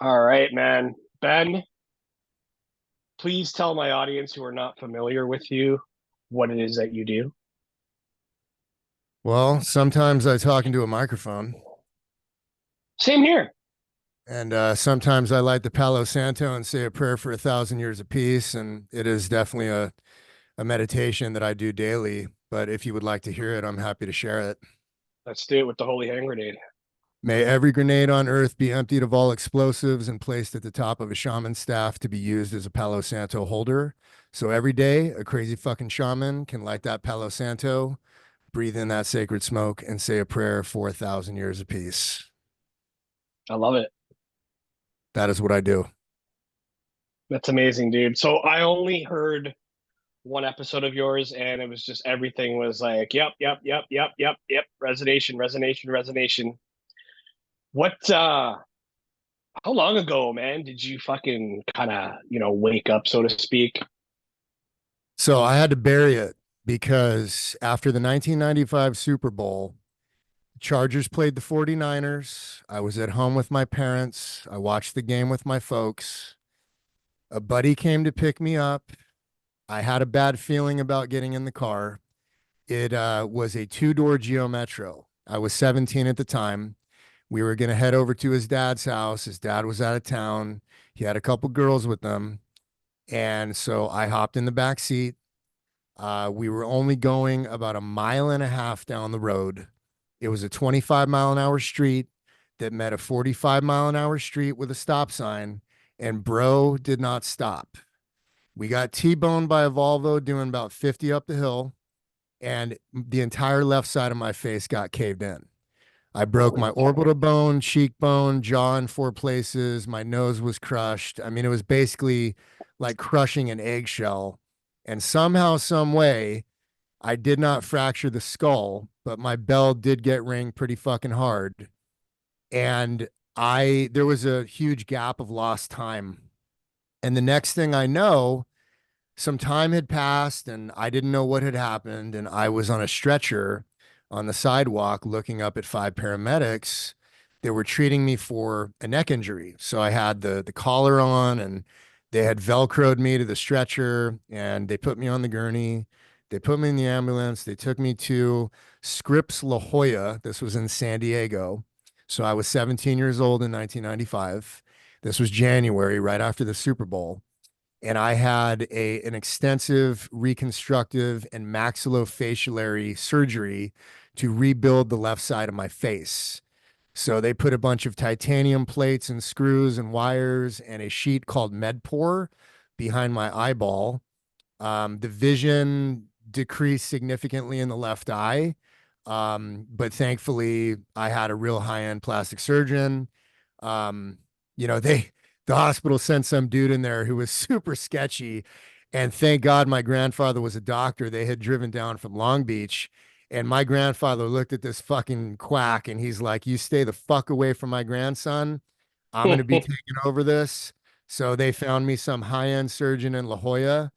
All right, man. Ben, please tell my audience who are not familiar with you what it is that you do. Well, sometimes I talk into a microphone, Same here. and sometimes I light the Palo Santo and say a prayer for 1,000 years of peace. And it is definitely a meditation that I do daily. But if you would like to hear it, I'm happy to share it. Let's do it with the holy hand grenade. May every grenade on earth be emptied of all explosives and placed at the top of a shaman's staff to be used as a Palo Santo holder. So every day, a crazy fucking shaman can light that Palo Santo, breathe in that sacred smoke, and say a prayer for 1,000 years of peace. I love it. That is what I do. That's amazing, dude. So I only heard one episode of yours and it was just everything was like, yep, yep, yep, yep, yep, yep, resonation, resonation, resonation. What how long ago, man, did you fucking kind of, wake up, so to speak? So I had to bury it because after the 1995 Super Bowl, Chargers played the 49ers. I was at home with my parents. I watched the game with my folks. A buddy came to pick me up. I had a bad feeling about getting in the car. It was a two-door Geo Metro. I was 17 at the time. We were going to head over to his dad's house. His dad was out of town. He had a couple girls with them. And so I hopped in the back seat. We were only going about a mile and a half down the road. It was a 25-mile-an-hour street that met a 45-mile-an-hour street with a stop sign, and bro did not stop. We got T-boned by a Volvo doing about 50 up the hill, and the entire left side of my face got caved in. I broke Holy my orbital bone, cheekbone, jaw in four places. My nose was crushed. I mean, it was basically like crushing an eggshell. And somehow, some way, I did not fracture the skull, but my bell did get ringed pretty fucking hard. And there was a huge gap of lost time. And the next thing I know, some time had passed and I didn't know what had happened. And I was on a stretcher on the sidewalk looking up at five paramedics that were treating me for a neck injury. So I had the collar on and they had Velcroed me to the stretcher and they put me on the gurney. They put me in the ambulance. They took me to Scripps La Jolla. This was in San Diego. So I was 17 years old in 1995. This was January, right after the Super Bowl, and I had an extensive reconstructive and maxillofacial surgery to rebuild the left side of my face. So they put a bunch of titanium plates and screws and wires and a sheet called MedPore behind my eyeball. The vision decreased significantly in the left eye. But thankfully, I had a real high-end plastic surgeon. Um, the hospital sent some dude in there who was super sketchy. And thank God my grandfather was a doctor. They had driven down from Long Beach. And my grandfather looked at this fucking quack and he's like, "You stay the fuck away from my grandson. I'm going to be shit. taking over this." So they found me some high end surgeon in La Jolla.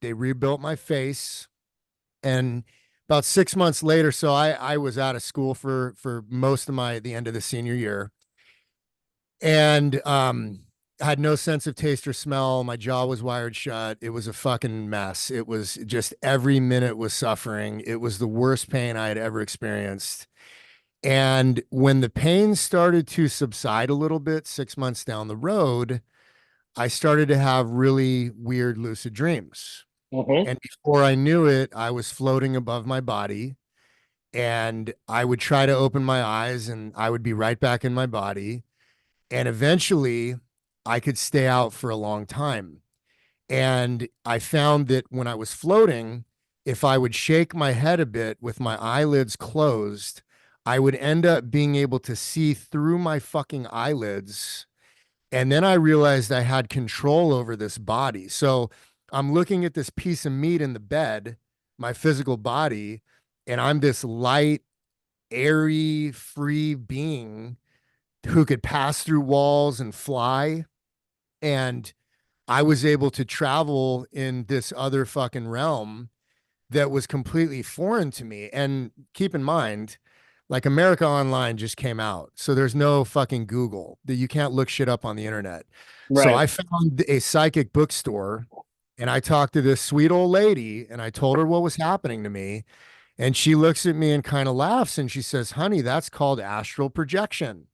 They rebuilt my face. And about 6 months later, so I was out of school for most of the end of the senior year, and I had no sense of taste or smell. My jaw was wired shut. It was a fucking mess. It was just every minute was suffering. It was the worst pain I had ever experienced. And when the pain started to subside a little bit, 6 months down the road, I started to have really weird lucid dreams. Hmm. And before I knew it, I was floating above my body and I would try to open my eyes and I would be right back in my body. And eventually I could stay out for a long time. And I found that when I was floating, if I would shake my head a bit with my eyelids closed, I would end up being able to see through my fucking eyelids. And then I realized I had control over this body. So I'm looking at this piece of meat in the bed, my physical body, and I'm this light, airy, free being who could pass through walls and fly. And I was able to travel in this other fucking realm that was completely foreign to me. And keep in mind, Like America Online just came out. So there's no fucking Google that you can't look shit up on the internet. So Right. I found a psychic bookstore and I talked to this sweet old lady and I told her what was happening to me. And she looks at me and kind of laughs and she says, "Honey, that's called astral projection."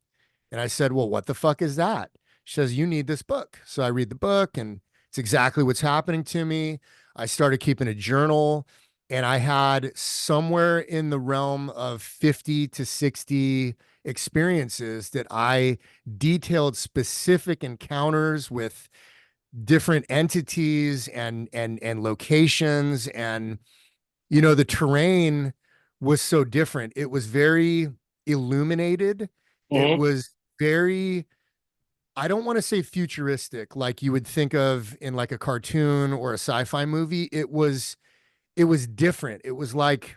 And I said, "Well, what the fuck is that?" She says, "You need this book." So I read the book and it's exactly what's happening to me. I started keeping a journal and I had somewhere in the realm of 50 to 60 experiences that I detailed specific encounters with different entities and locations and the terrain was so different. It was very illuminated. It Hmm. was very, I don't want to say futuristic like you would think of in like a cartoon or a sci-fi movie. It was different. It was like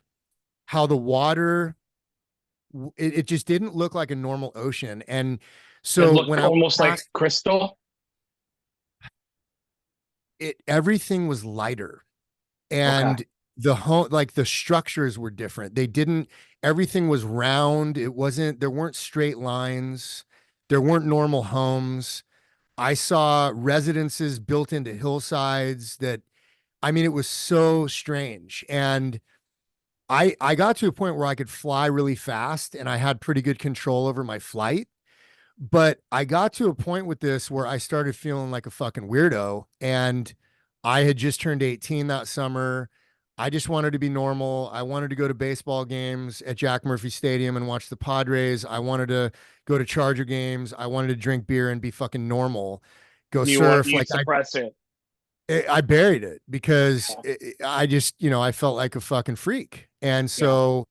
how the water it just didn't look like a normal ocean. And It so looked when I went almost like past crystal. it, everything was lighter. Okay. And the home, like the structures were different. They didn't, everything was round. It wasn't, there weren't straight lines. There weren't normal homes. I saw residences built into hillsides that, I mean, it was so strange. And I got to a point where I could fly really fast and I had pretty good control over my flight. But I got to a point with this where I started feeling like a fucking weirdo. And I had just turned 18 that summer. I just wanted to be normal. I wanted to go to baseball games at Jack Murphy Stadium and watch the Padres. I wanted to go to Charger games. I wanted to drink beer and be fucking normal, go surf. You Like suppress it. I buried it because I just, I felt like a fucking freak. And Yeah. so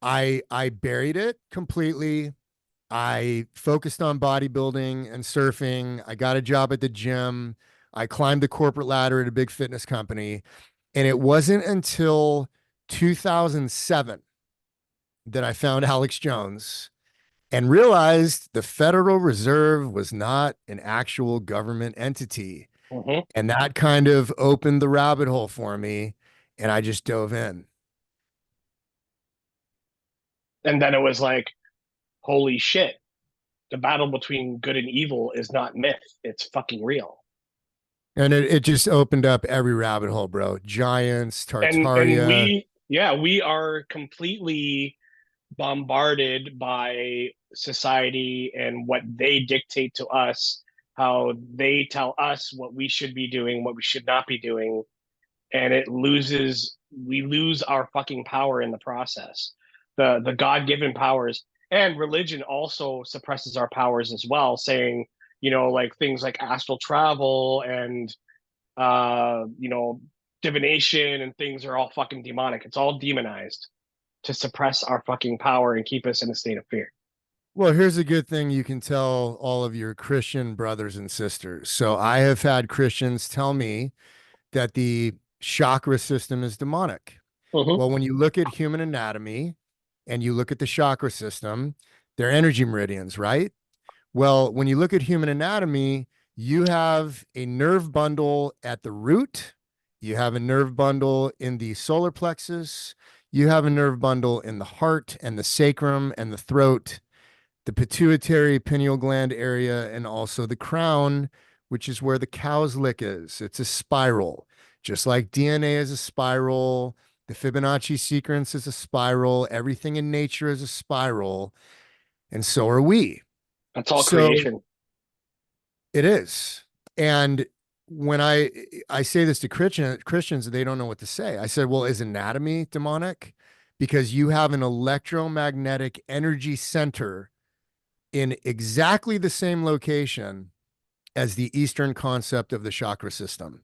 I buried it completely. I focused on bodybuilding and surfing. I got a job at the gym. I climbed the corporate ladder at a big fitness company. And it wasn't until 2007 that I found Alex Jones and realized the Federal Reserve was not an actual government entity. Hmm. And that kind of opened the rabbit hole for me. And I just dove in. And then it was like, holy shit, the battle between good and evil is not myth. It's fucking real. And it just opened up every rabbit hole, bro. Giants, And Tartaria. we are completely bombarded by society and what they dictate to us, how they tell us what we should be doing, what we should not be doing, and we lose our fucking power in the process. The God-given powers, and religion also suppresses our powers as well, saying, like things like astral travel and divination and things are all fucking demonic. It's all demonized to suppress our fucking power and keep us in a state of fear. Well, here's a good thing you can tell all of your Christian brothers and sisters. So I have had Christians tell me that the chakra system is demonic. Hmm. Well, when you look at human anatomy and you look at the chakra system, they're energy meridians, right? Well, when you look at human anatomy, you have a nerve bundle at the root, you have a nerve bundle in the solar plexus, you have a nerve bundle in the heart and the sacrum and the throat, the pituitary pineal gland area, and also the crown, which is where the cow's lick is. It's a spiral, just like DNA is a spiral. The Fibonacci sequence is a spiral. Everything in nature is a spiral. And so are we. That's all So creation. it is. And when I say this to Christians, they don't know what to say. I said, well, is anatomy demonic? Because you have an electromagnetic energy center in exactly the same location as the Eastern concept of the chakra system.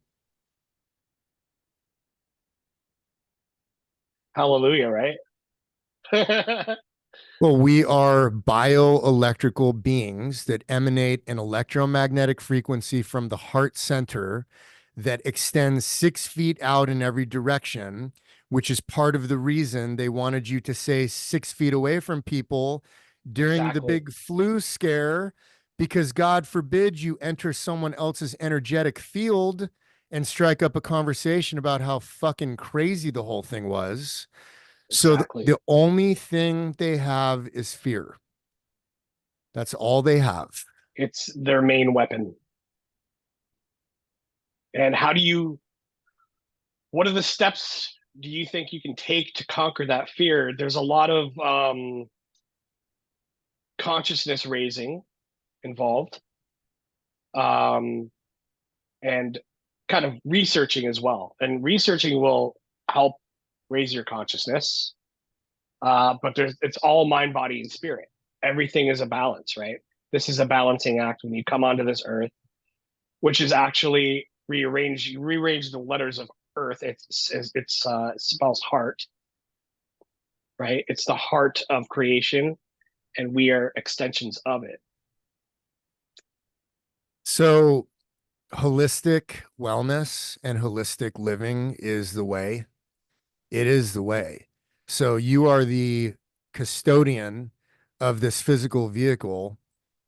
Hallelujah, right? Well, we are bioelectrical beings that emanate an electromagnetic frequency from the heart center that extends 6 feet out in every direction, which is part of the reason they wanted you to stay 6 feet away from people during the Exactly. big flu scare, because God forbid you enter someone else's energetic field and strike up a conversation about how fucking crazy the whole thing was. So Exactly. the only thing they have is fear. That's all they have. It's their main weapon. And what are the steps do you think you can take to conquer that fear? There's a lot of consciousness raising involved, um, and kind of researching as well. And researching will help raise your consciousness. But it's all mind, body, and spirit. Everything is a balance, right? This is a balancing act when you come onto this earth, which is actually you rearrange the letters of earth. It spells heart, right? It's the heart of creation, and we are extensions of it. So holistic wellness and holistic living is the way. It is the way. So you are the custodian of this physical vehicle.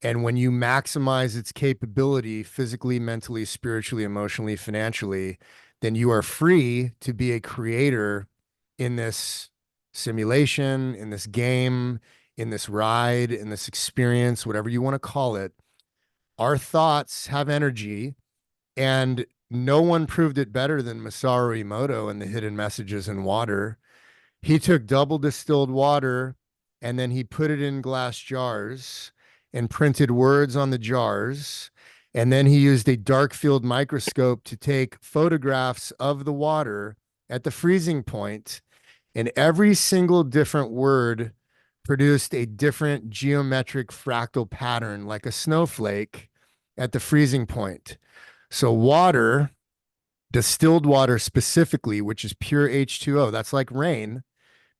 And when you maximize its capability physically, mentally, spiritually, emotionally, financially, then you are free to be a creator in this simulation, in this game, in this ride, in this experience, whatever you want to call it. Our thoughts have energy, and no one proved it better than Masaru Emoto and the hidden messages in water. He took double distilled water and then he put it in glass jars and printed words on the jars. And then he used a dark field microscope to take photographs of the water at the freezing point. And every single different word produced a different geometric fractal pattern, like a snowflake at the freezing point. So, water, distilled water specifically, which is pure H2O, that's like rain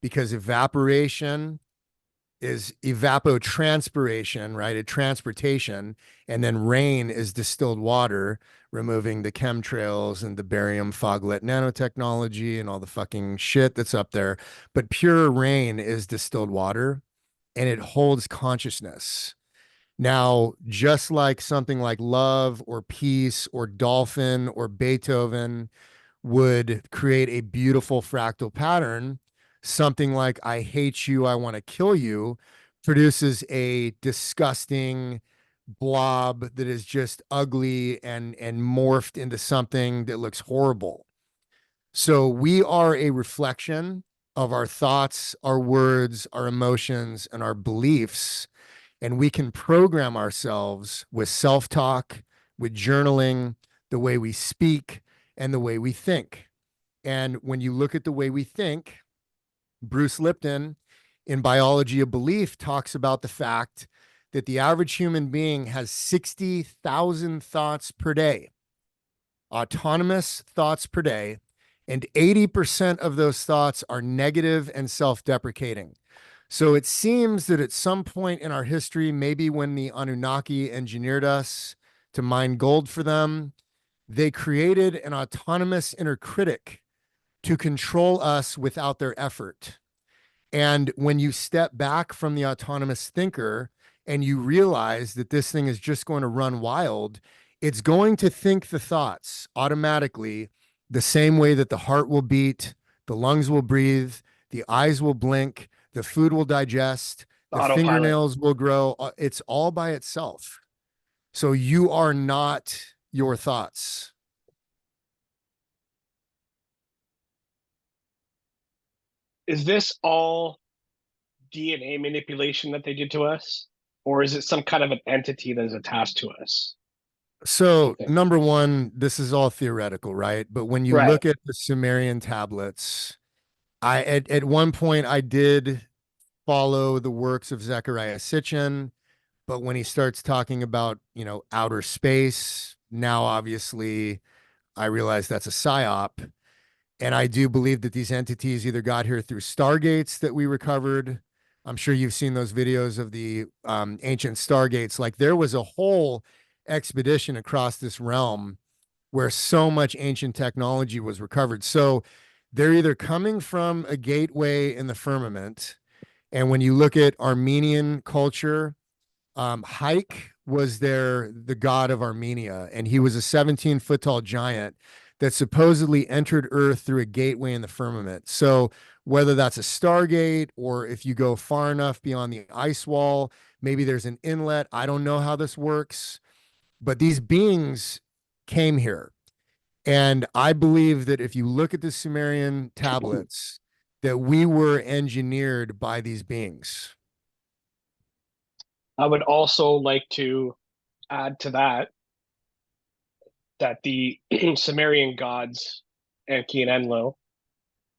because evaporation is evapotranspiration, right? A transportation. And then rain is distilled water, removing the chemtrails and the barium foglet nanotechnology and all the fucking shit that's up there. But pure rain is distilled water and it holds consciousness. Now, just like something like love or peace or dolphin or Beethoven would create a beautiful fractal pattern, something like I hate you, I want to kill you produces a disgusting blob that is just ugly and morphed into something that looks horrible. So we are a reflection of our thoughts, our words, our emotions, and our beliefs. And we can program ourselves with self talk, with journaling, the way we speak, and the way we think. And when you look at the way we think, Bruce Lipton in Biology of Belief talks about the fact that the average human being has 60,000 thoughts per day, autonomous thoughts per day, and 80% of those thoughts are negative and self deprecating. So it seems that at some point in our history, maybe when the Anunnaki engineered us to mine gold for them, they created an autonomous inner critic to control us without their effort. And when you step back from the autonomous thinker and you realize that this thing is just going to run wild, it's going to think the thoughts automatically the same way that the heart will beat, the lungs will breathe, the eyes will blink, the food will digest, the Autopilot. fingernails will grow. It's all by itself. So you are not your thoughts. Is this all DNA manipulation that they did to us? Or is it some kind of an entity that is attached to us? Do you So, think? number one, this is all theoretical, right? But when you Right. look at the Sumerian tablets, at one point I did follow the works of Zechariah Sitchin, but when he starts talking about, outer space, now obviously I realize that's a psyop. And I do believe that these entities either got here through stargates that we recovered. I'm sure you've seen those videos of the ancient stargates. Like there was a whole expedition across this realm where so much ancient technology was recovered. So they're either coming from a gateway in the firmament. And when you look at Armenian culture, Haik was the god of Armenia, and he was a 17-foot tall giant that supposedly entered Earth through a gateway in the firmament. So whether that's a stargate or if you go far enough beyond the ice wall, maybe there's an inlet. I don't know how this works, but these beings came here. And I believe that if you look at the Sumerian tablets, that we were engineered by these beings. I would also like to add to that that the Sumerian gods, Enki and Enlil,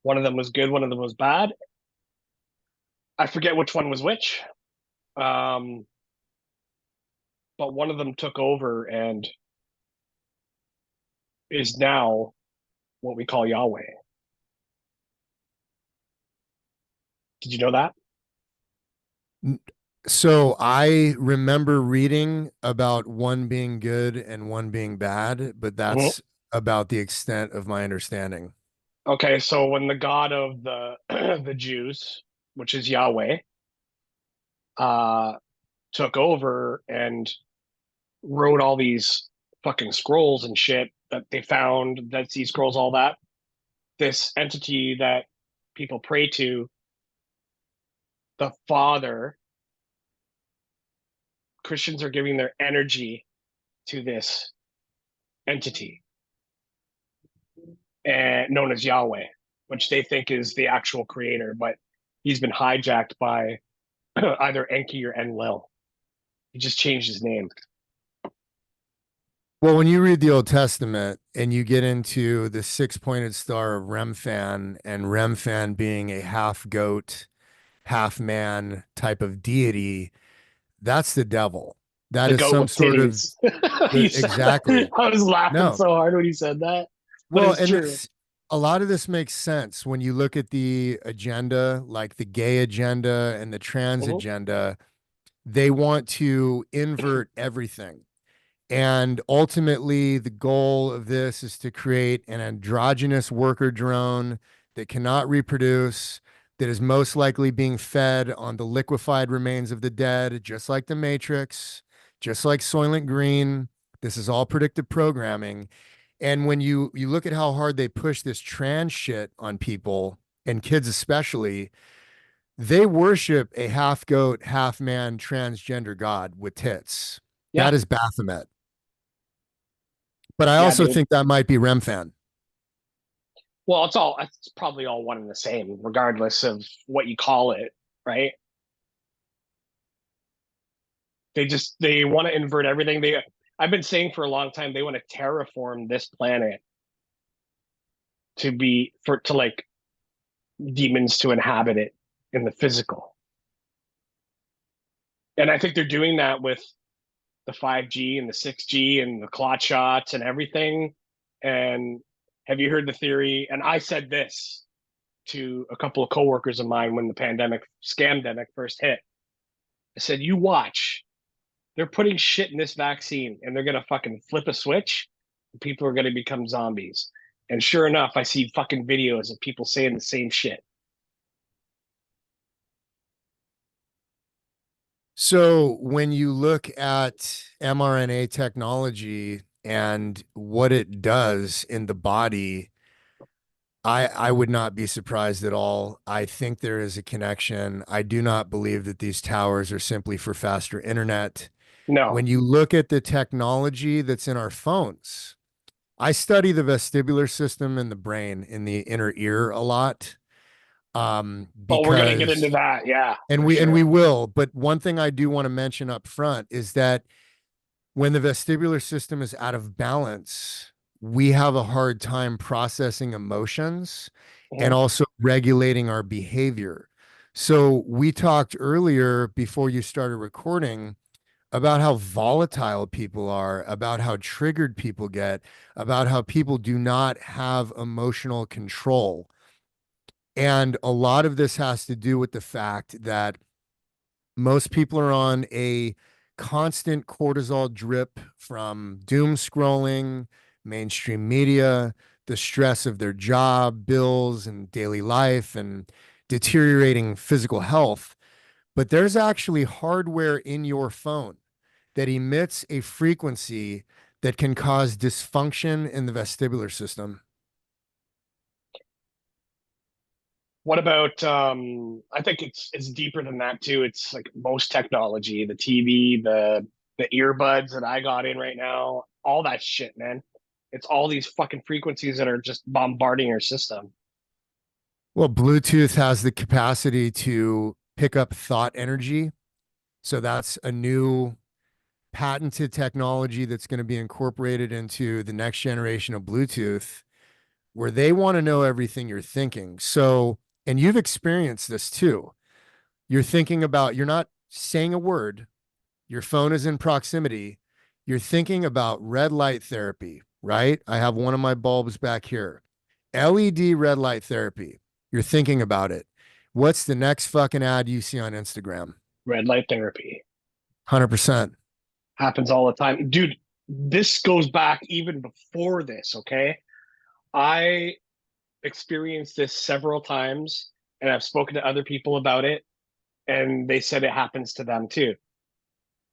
one of them was good, one of them was bad. I forget which one was which, um, but one of them took over and is now what we call Yahweh. Did you know that? So I remember reading about one being good and one being bad, but Mhm. that's about the extent of my understanding. Okay, so when the god of the the Jews, which is Yahweh, uh, took over and wrote all these fucking scrolls and shit that they found, Dead Sea Scrolls, all that. This entity that people pray to, the Father, Christians are giving their energy to this entity, and known as Yahweh, which they think is the actual creator, but he's been hijacked by either Enki or Enlil. He just changed his name. Well, when you read the Old Testament and you get into the six-pointed star of Remphan, and Remphan being a half goat, half man type of deity, that's the devil. That The is goat some with sort of titties. You said that. exactly. I was laughing No. so hard when he said that, but Well, it's and true. this, a lot of this makes sense when you look at the agenda, like the gay agenda and the trans Mhm. agenda. They want to invert everything. And ultimately, the goal of this is to create an androgynous worker drone that cannot reproduce, that is most likely being fed on the liquefied remains of the dead, just like the Matrix, just like Soylent Green. This is all predictive programming. And when you look at how hard they push this trans shit on people and kids especially, they worship a half goat, half man transgender god with tits. Yeah, That is Baphomet. But I yeah, also dude. think that might be Remphan. Well, it's probably all one and the same, regardless of what you call it, right? They want to invert everything. I've been saying for a long time they want to terraform this planet to be for to like demons to inhabit it in the physical. And I think they're doing that with the 5G and the 6G and the clot shots and everything. And have you heard the theory? And I said this to a couple of coworkers of mine when the scamdemic first hit. I said, you watch. They're putting shit in this vaccine and they're gonna fucking flip a switch and people are gonna become zombies. And sure enough, I see fucking videos of people saying the same shit. So when you look at mRNA technology and what it does in the body, I would not be surprised at all. I think there is a connection. I do not believe that these towers are simply for faster internet. No. When you look at the technology that's in our phones, I study the vestibular system in the brain in the inner ear a lot, Oh, we're gonna get into because that. Yeah, and for we sure. will. But one thing I do want to mention up front is that when the vestibular system is out of balance, we have a hard time processing emotions and Mhm. also regulating our behavior. So we talked earlier before you started recording about how volatile people are, about how triggered people get, about how people do not have emotional control. And a lot of this has to do with the fact that most people are on a constant cortisol drip from doom scrolling, mainstream media, the stress of their job, bills, and daily life, and deteriorating physical health. But there's actually hardware in your phone that emits a frequency that can cause dysfunction in the vestibular system. What about I think it's deeper than that too. It's like most technology, the TV, the earbuds that I got in right now, all that shit, man. It's all these fucking frequencies that are just bombarding your system. Well, Bluetooth has the capacity to pick up thought energy. So that's a new patented technology that's going to be incorporated into the next generation of Bluetooth, where they want to know everything you're thinking. So, and you've experienced this too. You're thinking about, you're not saying a word, your phone is in proximity. You're thinking about red light therapy, right? I have one of my bulbs back here. LED red light therapy. You're thinking about it. What's the next fucking ad you see on Instagram? Red light therapy 100%. happens all the time. Dude, this goes back even before this, okay? I experienced this several times and I've spoken to other people about it and they said it happens to them too.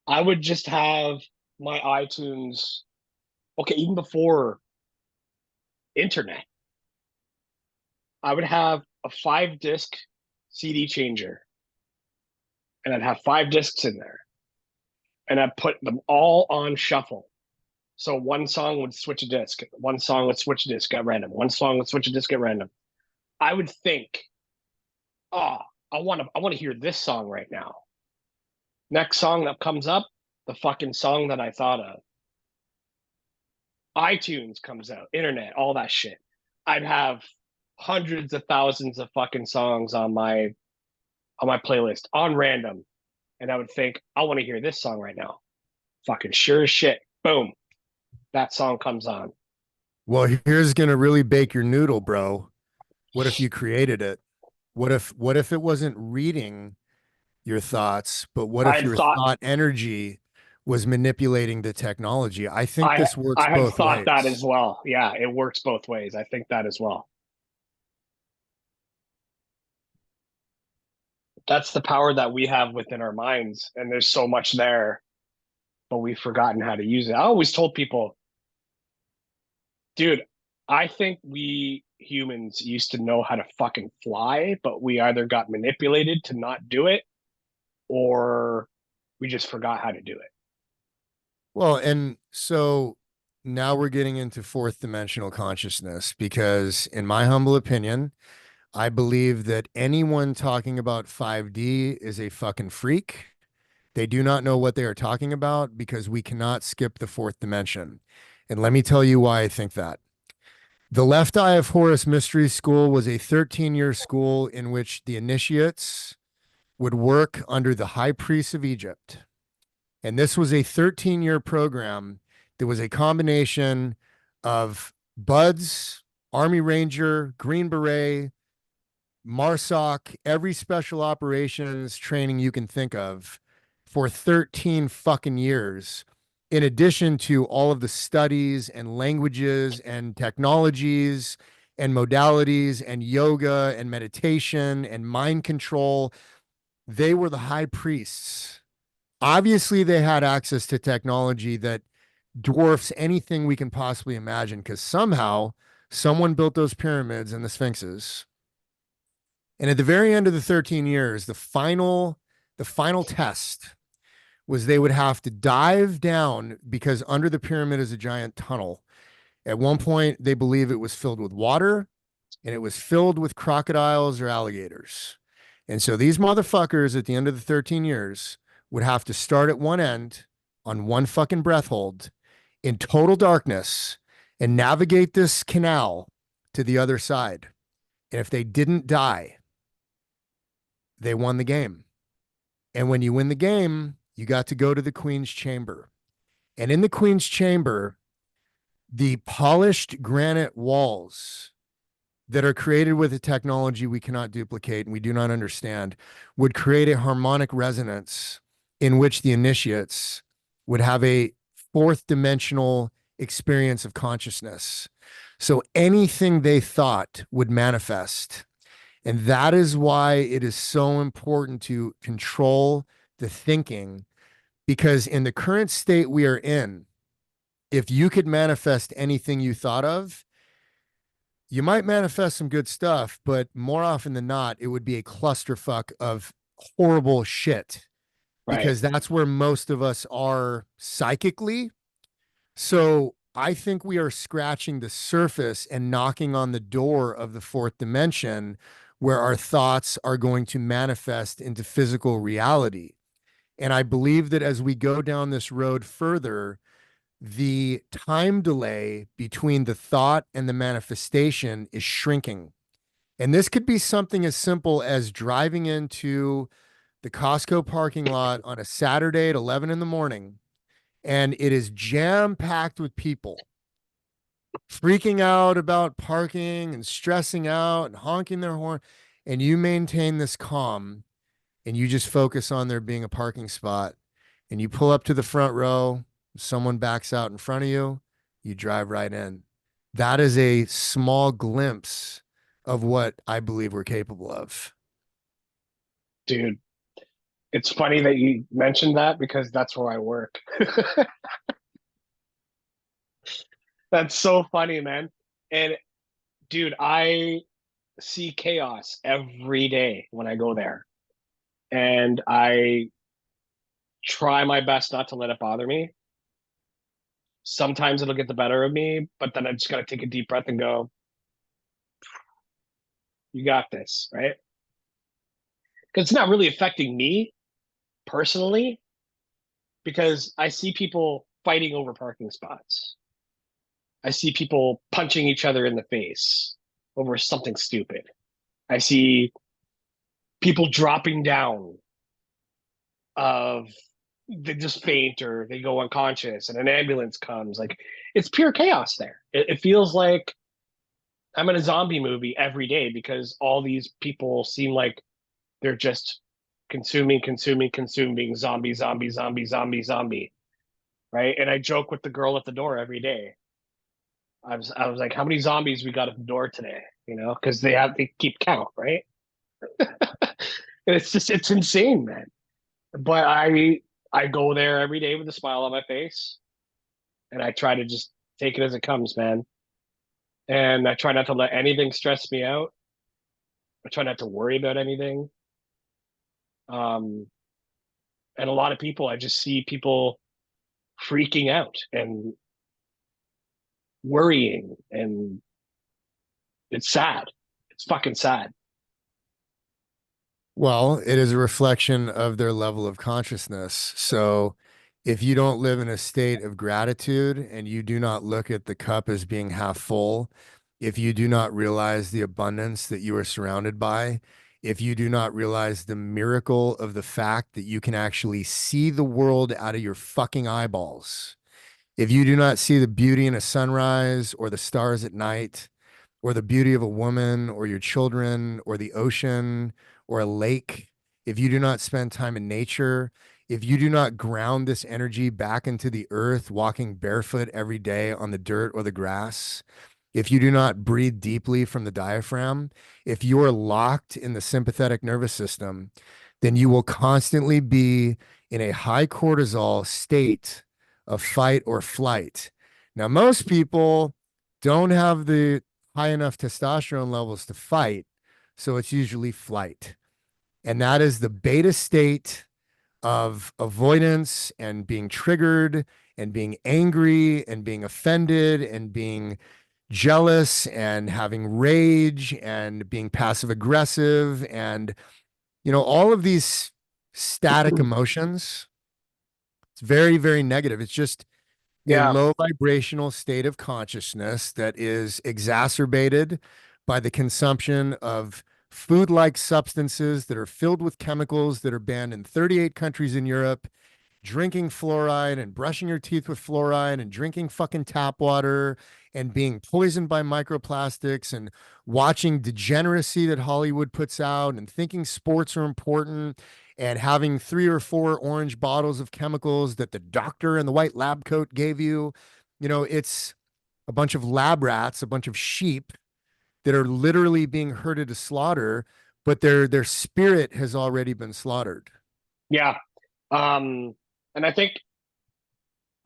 I would just have my iTunes, okay, even before internet, I would have a 5 disc CD changer and I'd have 5 discs in there and I'd put them all on shuffle. So one song would switch a disc, one song would switch a disc at random, one song would switch a disc at random. I would think, oh, I want to hear this song right now. Next song that comes up, the fucking song that I thought of. iTunes comes out, internet, all that shit. I'd have hundreds of thousands of fucking songs on my playlist on random, and I would think, I want to hear this song right now. Fucking sure as shit, boom, that song comes on. Well, here's going to really bake your noodle, bro. What if you created it? What if it wasn't reading your thoughts, but what I if had your thought, thought energy was manipulating the technology? I think I this works I had both thought that as ways. well. Yeah, it works both ways. I think that as well. That's the power that we have within our minds, and there's so much there, but we've forgotten how to use it. I always told people, dude, I think we humans used to know how to fucking fly, but we either got manipulated to not do it or we just forgot how to do it. Well, and so now we're getting into fourth dimensional consciousness because, in my humble opinion, I believe that anyone talking about 5D is a fucking freak. They do not know what they are talking about because we cannot skip the fourth dimension. And let me tell you why I think that. The Left Eye of Horus Mystery School was a 13-year school in which the initiates would work under the high priests of Egypt. And this was a 13-year program that was a combination of buds, Army Ranger, Green Beret, MARSOC, every special operations training you can think of for 13 fucking years, in addition to all of the studies and languages and technologies and modalities and yoga and meditation and mind control. They were the high priests. Obviously, they had access to technology that dwarfs anything we can possibly imagine because somehow someone built those pyramids and the sphinxes. And at the very end of the 13 years, the final test was they would have to dive down because under the pyramid is a giant tunnel. At one point, they believe it was filled with water and it was filled with crocodiles or alligators. And so these motherfuckers at the end of the 13 years would have to start at one end on one fucking breath hold in total darkness and navigate this canal to the other side. And if they didn't die, they won the game. And when you win the game, you got to go to the Queen's chamber. And in the Queen's chamber, the polished granite walls that are created with a technology we cannot duplicate and we do not understand would create a harmonic resonance in which the initiates would have a fourth dimensional experience of consciousness. So anything they thought would manifest. And that is why it is so important to control the thinking, because in the current state we are in, if you could manifest anything you thought of, you might manifest some good stuff, but more often than not, it would be a clusterfuck of horrible shit Right. because that's where most of us are psychically. So I think we are scratching the surface and knocking on the door of the fourth dimension where our thoughts are going to manifest into physical reality. And I believe that as we go down this road further, the time delay between the thought and the manifestation is shrinking. And this could be something as simple as driving into the Costco parking lot on a Saturday at 11 in the morning, and it is jam packed with people freaking out about parking and stressing out and honking their horn. And you maintain this calm and you just focus on there being a parking spot, and you pull up to the front row, someone backs out in front of you, you drive right in. That is a small glimpse of what I believe we're capable of. Dude, it's funny that you mentioned that because that's where I work. That's so funny, man. And dude, I see chaos every day when I go there. And I try my best not to let it bother me. Sometimes it'll get the better of me, but then I just got to take a deep breath and go, you got this, right? Because it's not really affecting me personally, because I see people fighting over parking spots. I see people punching each other in the face over something stupid. I see people dropping down of they just faint or they go unconscious and an ambulance comes. Like it's pure chaos there. It feels like I'm in a zombie movie every day because all these people seem like they're just consuming zombie, zombie, zombie, zombie, zombie. Right. And I joke with the girl at the door every day. I was like, how many zombies we got at the door today? You know, because they keep count, right? And it's insane, man. But I go there every day with a smile on my face, and I try to just take it as it comes, man. And I try not to let anything stress me out. I try not to worry about anything. Um, and a lot of people, I just see people freaking out and worrying, and it's sad. It's fucking sad. Well, it is a reflection of their level of consciousness. So if you don't live in a state of gratitude and you do not look at the cup as being half full, if you do not realize the abundance that you are surrounded by, if you do not realize the miracle of the fact that you can actually see the world out of your fucking eyeballs, if you do not see the beauty in a sunrise or the stars at night, or the beauty of a woman or your children or the ocean or a lake, if you do not spend time in nature, if you do not ground this energy back into the earth, walking barefoot every day on the dirt or the grass, if you do not breathe deeply from the diaphragm, if you are locked in the sympathetic nervous system, then you will constantly be in a high cortisol state of fight or flight. Now, most people don't have the high enough testosterone levels to fight. So it's usually flight. And that is the beta state of avoidance and being triggered and being angry and being offended and being jealous and having rage and being passive aggressive and, all of these static emotions. It's very, very negative. It's just a Yeah, low vibrational state of consciousness that is exacerbated by the consumption of food like substances that are filled with chemicals that are banned in 38 countries in Europe, drinking fluoride and brushing your teeth with fluoride and drinking fucking tap water and being poisoned by microplastics and watching degeneracy that Hollywood puts out and thinking sports are important and having 3 or 4 orange bottles of chemicals that the doctor in the white lab coat gave you. It's a bunch of lab rats, a bunch of sheep that are literally being herded to slaughter, but their spirit has already been slaughtered. yeah. And I think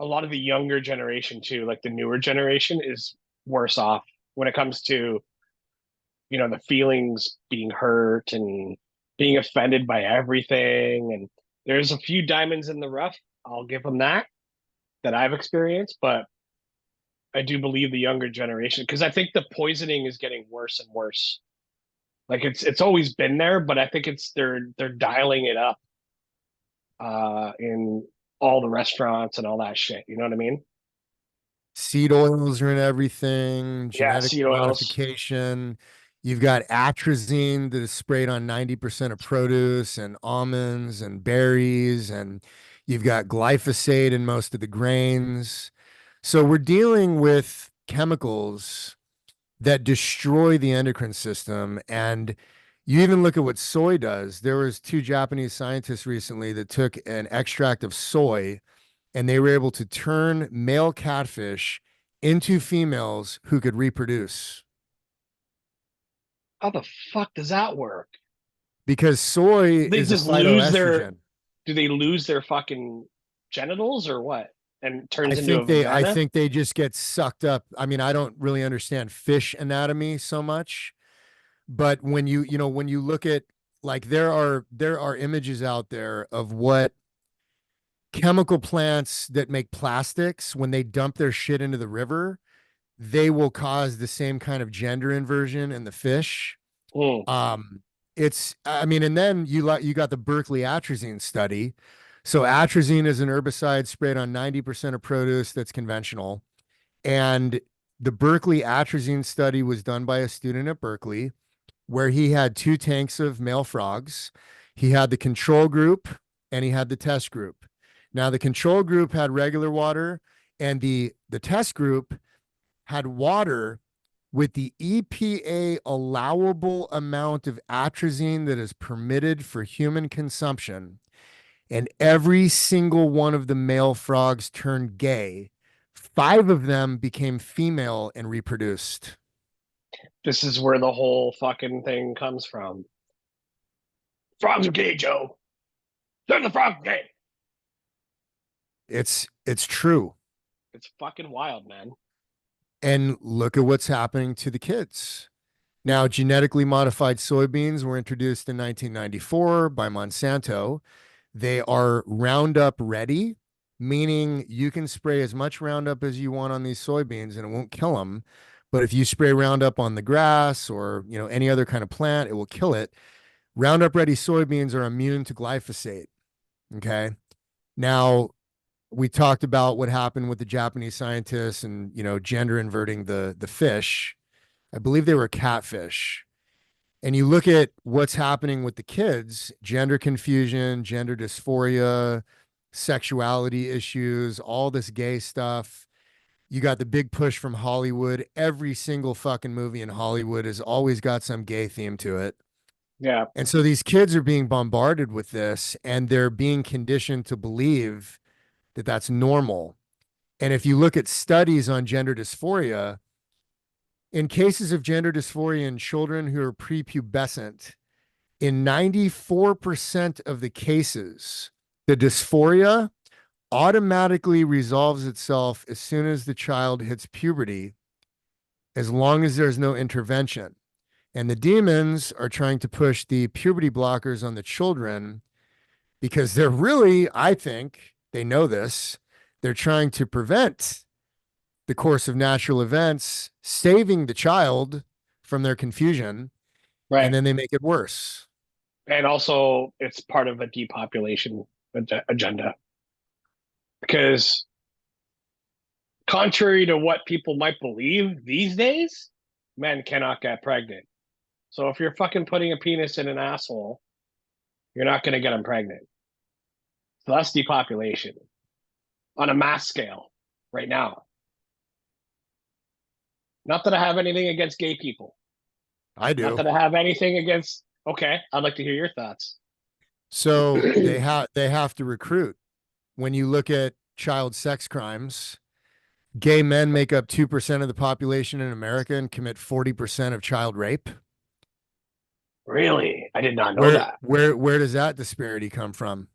a lot of the younger generation too, like the newer generation, is worse off when it comes to, the feelings being hurt and being offended by everything. And there's a few diamonds in the rough. I'll give them that I've experienced, but I do believe the younger generation, because I think the poisoning is getting worse and worse. Like it's always been there, but I think they're dialing it up in all the restaurants and all that shit. You know what I mean? Seed oils are in everything, Yeah, genetic seed oils. modification. You've got atrazine that is sprayed on 90% of produce and almonds and berries, and you've got glyphosate in most of the grains. So we're dealing with chemicals that destroy the endocrine system. And you even look at what soy does. There was two Japanese scientists recently that took an extract of soy and they were able to turn male catfish into females who could reproduce How the fuck does that work? because soy They is a just lose their. phytoestrogen. Do they lose their fucking genitals or what? And it turns into a I vagina? think they just get sucked up. I mean, I don't really understand fish anatomy so much, but when you look at like there are images out there of what chemical plants that make plastics when they dump their shit into the river, they will cause the same kind of gender inversion in the fish. Mm, Um, I mean, and then you got the Berkeley atrazine study. So atrazine is an herbicide sprayed on 90% of produce that's conventional. And the Berkeley atrazine study was done by a student at Berkeley where he had two tanks of male frogs. He had the control group and he had the test group. Now the control group had regular water and the test group had water with the EPA allowable amount of atrazine that is permitted for human consumption, and every single one of the male frogs turned gay. Five of them became female and reproduced. this is where the whole fucking thing comes from. Frogs are gay, Joe. Turn the frog gay. It's true. It's fucking wild, man. And look at what's happening to the kids. Now, genetically modified soybeans were introduced in 1994 by Monsanto. They are Roundup ready, meaning you can spray as much Roundup as you want on these soybeans and it won't kill them. But if you spray Roundup on the grass or, any other kind of plant, it will kill it. Roundup ready soybeans are immune to glyphosate. Okay. Now, we talked about what happened with the Japanese scientists and, gender inverting the fish. I believe they were catfish. And you look at what's happening with the kids, gender confusion, gender dysphoria, sexuality issues, all this gay stuff. You got the big push from Hollywood. Every single fucking movie in Hollywood has always got some gay theme to it. Yeah, And so these kids are being bombarded with this and they're being conditioned to believe that that's normal. And if you look at studies on gender dysphoria, in cases of gender dysphoria in children who are prepubescent, in 94% of the cases, the dysphoria automatically resolves itself as soon as the child hits puberty, as long as there's no intervention. And the demons are trying to push the puberty blockers on the children because they're really, I think, they know this, they're trying to prevent the course of natural events, saving the child from their confusion, and right. then they make it worse. And also, it's part of a depopulation agenda because, contrary to what people might believe these days, men cannot get pregnant. So if you're fucking putting a penis in an asshole, you're not going to get them pregnant. So that's depopulation on a mass scale right now. Not that I have anything against gay people. I Not do. that I have anything against. Okay, I'd like to hear your thoughts. So they have to recruit. When you look at child sex crimes, gay men make up 2% of the population in America and commit 40% of child rape. Really? I did not know Where that. where where does that disparity come from?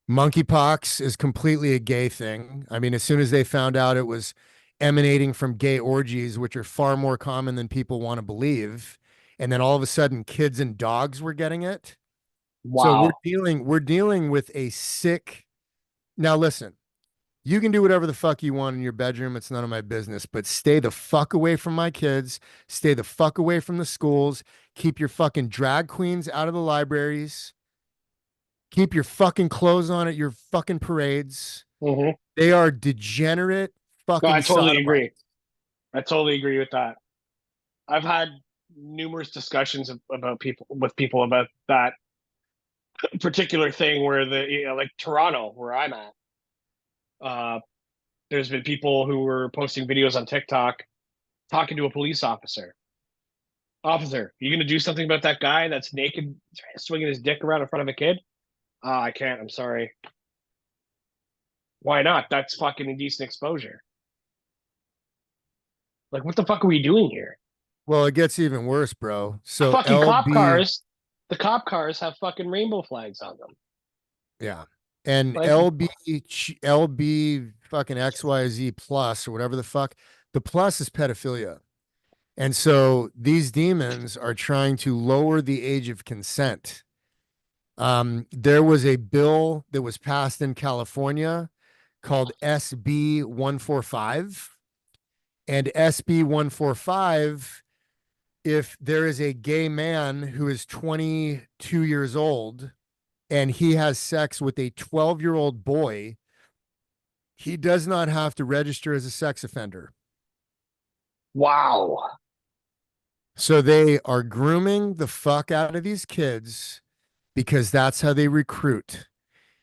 Monkeypox is completely a gay thing. I mean, as soon as they found out it was emanating from gay orgies, which are far more common than people want to believe, and then all of a sudden kids and dogs were getting it. So we're Wow. dealing with a sick. Now listen, you can do whatever the fuck you want in your bedroom. It's none of my business, but stay the fuck away from my kids. Stay the fuck away from the schools. Keep your fucking drag queens out of the libraries. Keep your fucking clothes on at your fucking parades. Hmm. They are degenerate No, I fucking totally sodomites. agree. I totally agree with that. I've had numerous discussions about people with people about that particular thing where like Toronto, where I'm at. Uh, there's been people who were posting videos on TikTok talking to a police officer. Officer, you gonna do something about that guy that's naked, swinging his dick around in front of a kid? I can't. I'm sorry. Why not? That's fucking indecent exposure. Like, what the fuck are we doing here? Well, it gets even worse, bro. So Fucking cop LB, cars. The cop cars have fucking rainbow flags on them. yeah. And Like, LB fucking XYZ plus or whatever the fuck. The plus is pedophilia. And so these demons are trying to lower the age of consent. There was a bill that was passed in California called SB 145. And SB 145, if there is a gay man who is 22 years old and he has sex with a 12-year-old boy, he does not have to register as a sex offender. wow. So they are grooming the fuck out of these kids because that's how they recruit.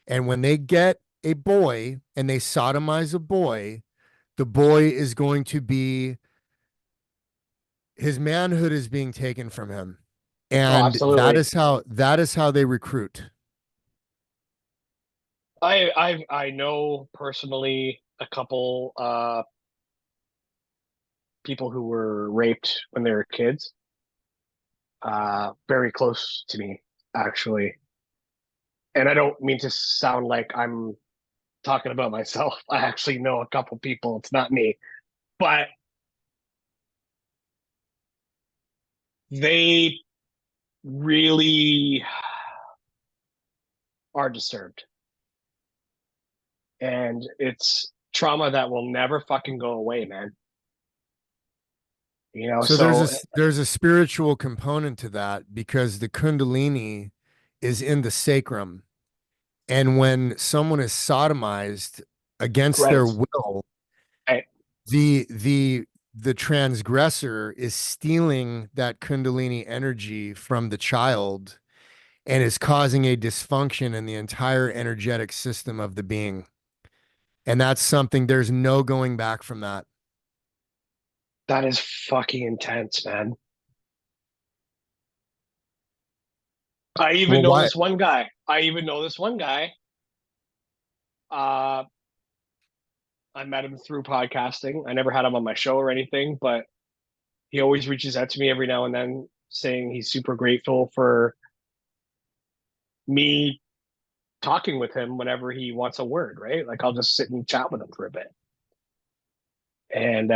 And when they get a boy and they sodomize a boy, the boy is going to be, his manhood is being taken from him. Oh, And absolutely. that is how they recruit. I know personally a couple people who were raped when they were kids. Very close to me, actually. And I don't mean to sound like I'm talking about myself. I actually know a couple people. It's not me, but they really are disturbed. And it's trauma that will never fucking go away, man. So So there's a spiritual component to that because the kundalini is in the sacrum. And when someone is sodomized against their right, will, right. the the the transgressor is stealing that kundalini energy from the child and is causing a dysfunction in the entire energetic system of the being. And that's something, there's no going back from that. That is fucking intense, man. I even Well, know why? this one guy. I even know this one guy. Uh, I met him through podcasting. I never had him on my show or anything, but he always reaches out to me every now and then saying he's super grateful for me talking with him whenever he wants a word, right? Like I'll just sit and chat with him for a bit. And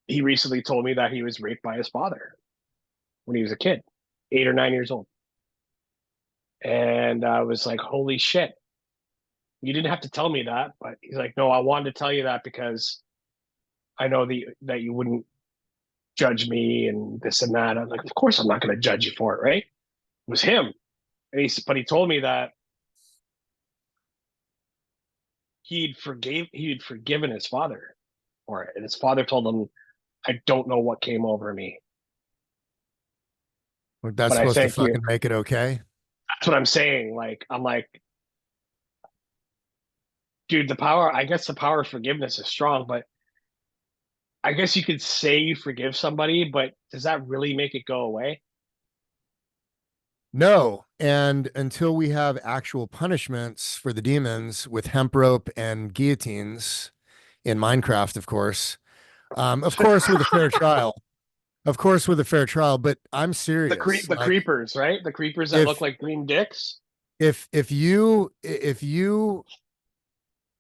he recently told me that he was raped by his father when he was a kid, 8 or 9 years old. And I was like, holy shit. You didn't have to tell me that, but he's like, no, I wanted to tell you that because I know that you wouldn't judge me and this and that. I'm like, of course I'm not going to judge you for it, right? It was him. But he told me that he'd forgiven his father for it. And his father told him, I don't know what came over me, That's but I supposed to thank you. fucking make it okay. That's what I'm saying. Like, I'm like, dude, I guess the power of forgiveness is strong, but I guess you could say you forgive somebody, but does that really make it go away? No. And until we have actual punishments for the demons with hemp rope and guillotines in Minecraft, of course, with a fair trial, of course, with a fair trial, but I'm serious. The Like, creepers, right? The creepers that look if like green dicks. If you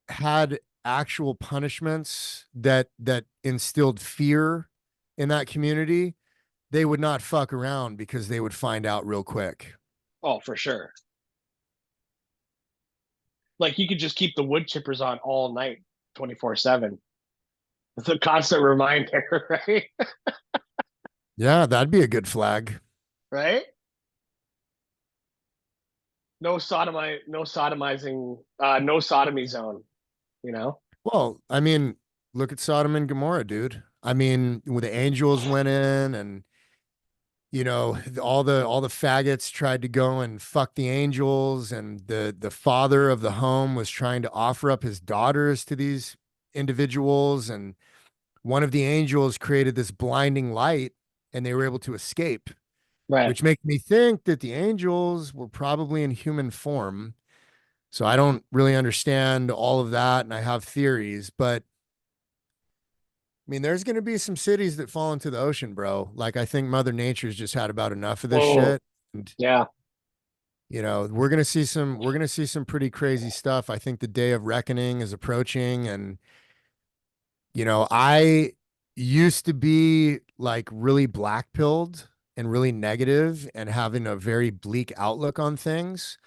had actual punishments that instilled fear in that community, they would not fuck around because they would find out real quick. Oh, for sure. Like you could just keep the wood chippers on all night, 24/7. It's a constant reminder, right? Yeah, that'd be a good flag. Right? No sodomizing, no sodomy zone, you know? Well, I mean, look at Sodom and Gomorrah, dude. I mean, when the angels went in and all the faggots tried to go and fuck the angels, and the father of the home was trying to offer up his daughters to these individuals, and one of the angels created this blinding light and they were able to escape, Right. which makes me think that the angels were probably in human form. So I don't really understand all of that and I have theories, but I mean, there's going to be some cities that fall into the ocean, bro. Like, I think Mother Nature's just had about enough of this Whoa. shit. And, Yeah. we're going to see some pretty crazy stuff. I think the day of reckoning is approaching. And, I used to be like really black pilled and really negative and having a very bleak outlook on things.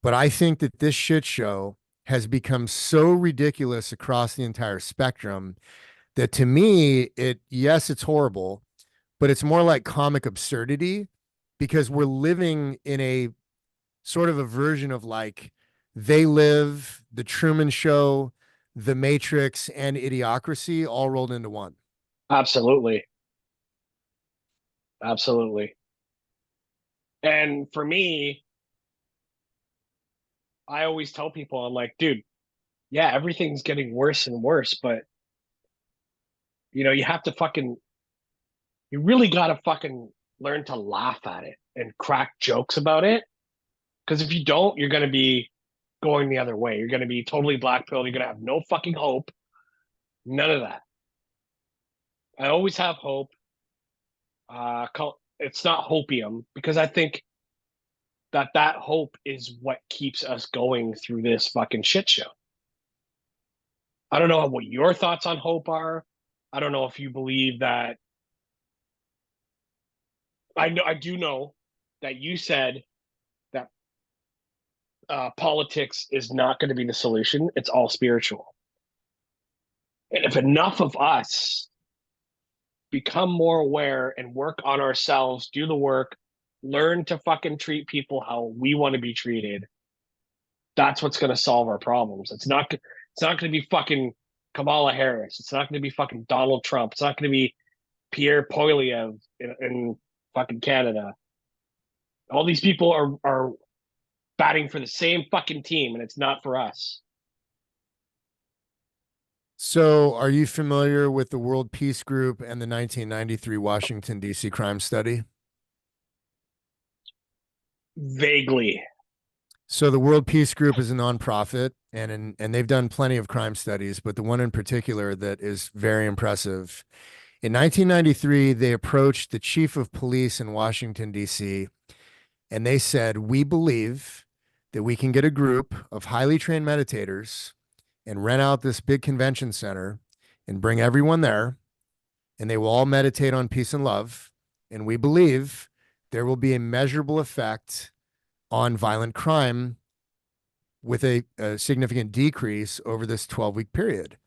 But I think that this shit show has become so ridiculous across the entire spectrum that to me, yes, it's horrible, but it's more like comic absurdity because we're living in a sort of a version of like They Live, The Truman Show, The Matrix, and Idiocracy all rolled into one. Absolutely. Absolutely. And for me, I always tell people, I'm like, dude, yeah, everything's getting worse and worse, but you have to you really got to fucking learn to laugh at it and crack jokes about it. Because if you don't, you're going to be going the other way. You're going to be totally black pilled. You're going to have no fucking hope. None of that. I always have hope. It's not hopium because I think that hope is what keeps us going through this fucking shit show. I don't know what your thoughts on hope are. I don't know if you believe that. I do know that you said that politics is not going to be the solution. It's all spiritual. And if enough of us become more aware and work on ourselves, do the work, learn to fucking treat people how we want to be treated, that's what's going to solve our problems. It's not going to be fucking Kamala Harris. It's not going to be fucking Donald Trump. It's not going to be Pierre Poilievre in fucking Canada. All these people are batting for the same fucking team, and it's not for us. So, are you familiar with the World Peace Group and the 1993 Washington, D.C. crime study? Vaguely. So the World Peace Group is a nonprofit, and they've done plenty of crime studies, but the one in particular that is very impressive. In 1993, they approached the chief of police in Washington, D.C., and they said, "We believe that we can get a group of highly trained meditators and rent out this big convention center and bring everyone there, and they will all meditate on peace and love. And we believe there will be a measurable effect on violent crime with a significant decrease over this 12-week period."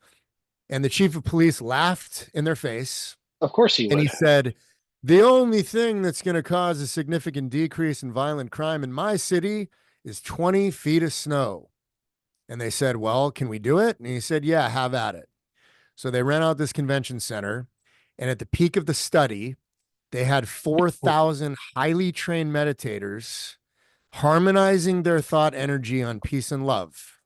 And the chief of police laughed in their face Of course he and he would. said, "The only thing that's going to cause a significant decrease in violent crime in my city is 20 feet of snow." And they said, "Well, can we do it?" And he said, "Yeah, have at it." So they rent out this convention center. And at the peak of the study, they had 4,000 highly trained meditators harmonizing their thought energy on peace and love.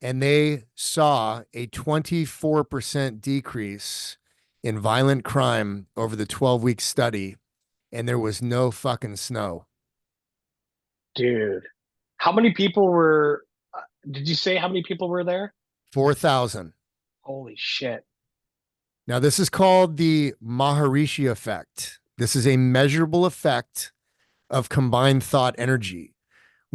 And they saw a 24% decrease in violent crime over the 12-week study. And there was no fucking snow. Dude. How many people were, did you say how many people were there? 4,000. Holy shit. Now, this is called the Maharishi effect. This is a measurable effect of combined thought energy.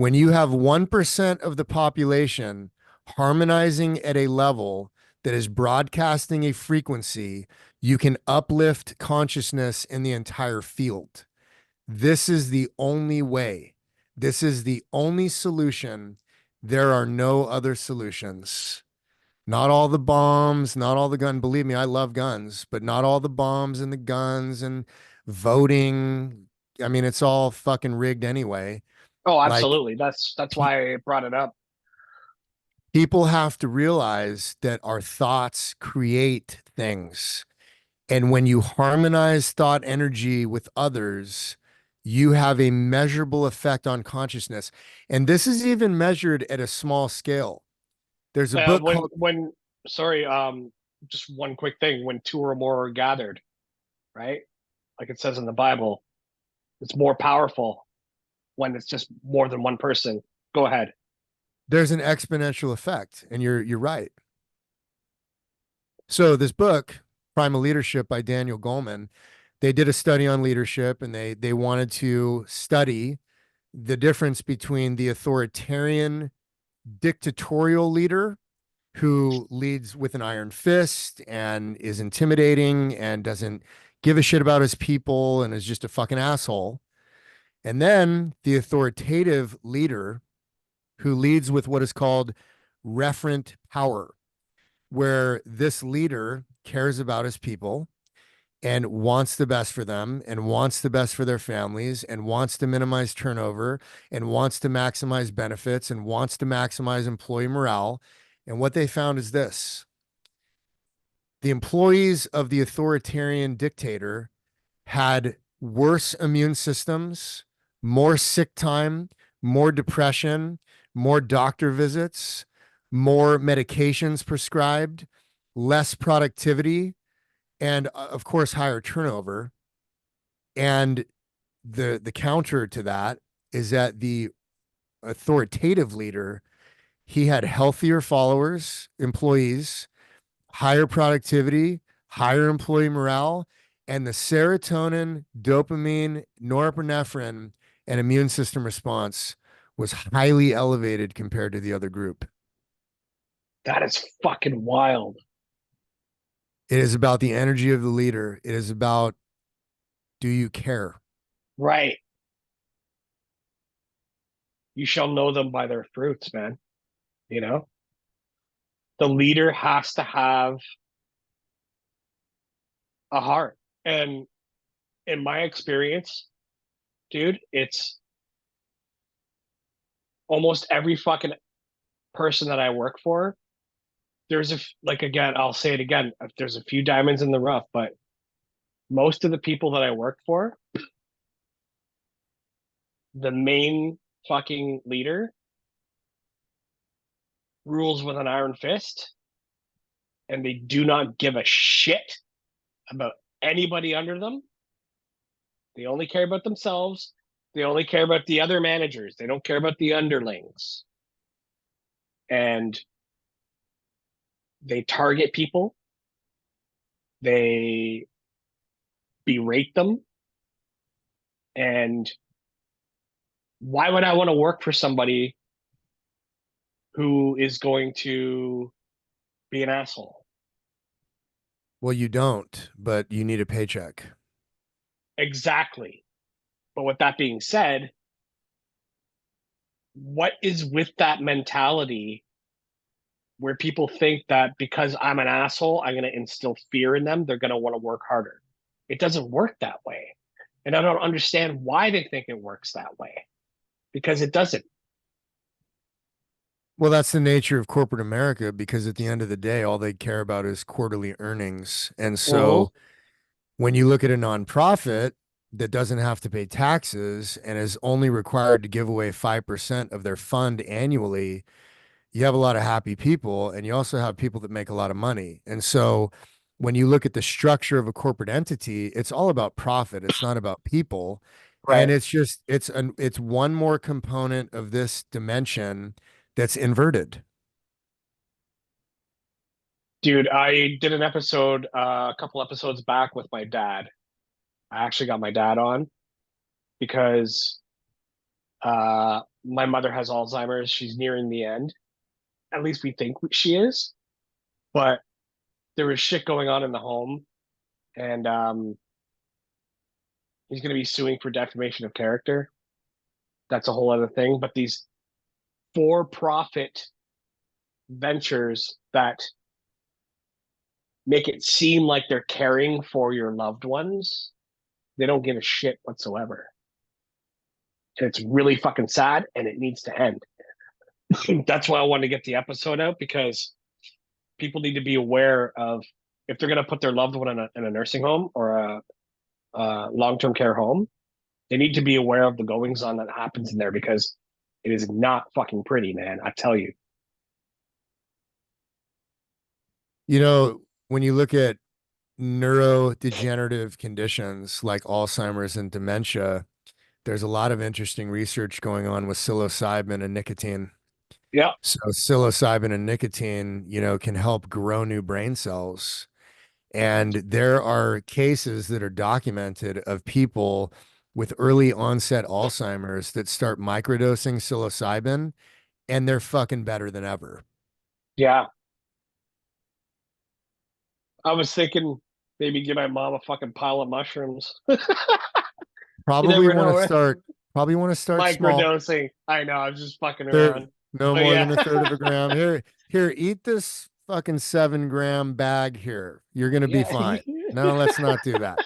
When you have 1% of the population harmonizing at a level that is broadcasting a frequency, you can uplift consciousness in the entire field. This is the only way. This is the only solution. There are no other solutions. Not all the bombs, not all the gun. Believe me, I love guns, but not all the bombs and the guns and voting. I mean, it's all fucking rigged anyway. Oh, Like absolutely. That's pe- why I brought it up. people have to realize that our thoughts create things. And when you harmonize thought energy with others, you have a measurable effect on consciousness. And this is even measured at a small scale. There's a book called, When sorry, just one quick thing. When two or more are gathered, right? Like it says in the Bible, it's more powerful when it's just more than one person. Go ahead. there's an exponential effect. And you're right. So this book, Primal Leadership by Daniel Goleman, they did a study on leadership and they wanted to study the difference between the authoritarian dictatorial leader who leads with an iron fist and is intimidating and doesn't give a shit about his people and is just a fucking asshole. And then the authoritative leader who leads with what is called referent power, where this leader cares about his people and wants the best for them and wants the best for their families and wants to minimize turnover and wants to maximize benefits and wants to maximize employee morale. And what they found is this: the employees of the authoritarian dictator had worse immune systems, more sick time, more depression, more doctor visits, more medications prescribed, less productivity, and of course, higher turnover. And the counter to that is that the authoritative leader, he had healthier followers, employees, higher productivity, higher employee morale, and the serotonin, dopamine, norepinephrine, and immune system response was highly elevated compared to the other group. That is fucking wild. It is about the energy of the leader. It is about, do you care? Right. You shall know them by their fruits, man. You know, the leader has to have a heart. And in my experience, dude, it's almost every fucking person that I work for. There's like, again, I'll say it again. There's a few diamonds in the rough, but most of the people that I work for, the main fucking leader rules with an iron fist and they do not give a shit about anybody under them. They only care about themselves. They only care about the other managers. They don't care about the underlings. And they target people. They berate them. And why would I want to work for somebody who is going to be an asshole? Well, you don't, but you need a paycheck. Exactly. But with that being said, what is with that mentality where people think that because I'm an asshole, I'm going to instill fear in them, they're going to want to work harder? It doesn't work that way. And I don't understand why they think it works that way because it doesn't. Well, that's the nature of corporate America because at the end of the day, all they care about is quarterly earnings. And Mm-hmm. so when you look at a nonprofit that doesn't have to pay taxes and is only required to give away 5% of their fund annually, you have a lot of happy people and you also have people that make a lot of money. And so when you look at the structure of a corporate entity, it's all about profit. It's not about people. And Right. it's one more component of this dimension that's inverted. Dude, I did an episode a couple episodes back with my dad. I actually got my dad on because My mother has Alzheimer's. She's nearing the end. At least we think she is. But there was shit going on in the home, and he's going to be suing for defamation of character. That's a whole other thing. But these for-profit ventures that make it seem like they're caring for your loved ones, they don't give a shit whatsoever. And it's really fucking sad, and it needs to end. That's why I wanted to get the episode out, because people need to be aware of, if they're going to put their loved one in a nursing home or a long-term care home, they need to be aware of the goings on that happens in there, because it is not fucking pretty, man. I tell you. You know, when you look at neurodegenerative conditions like Alzheimer's and dementia, there's a lot of interesting research going on with psilocybin and nicotine. Yeah. So psilocybin and nicotine, can help grow new brain cells. And there are cases that are documented of people with early onset Alzheimer's that start microdosing psilocybin, and they're fucking better than ever. Yeah. I was thinking maybe give my mom a fucking pile of mushrooms. You Probably never want to know. start, probably want to start small. Microdosing. I know. I'm just fucking Third, around. no But more yeah. than a third of a gram. Here, eat this fucking 7 gram bag here. You're gonna be Yeah. fine. No, let's not do that.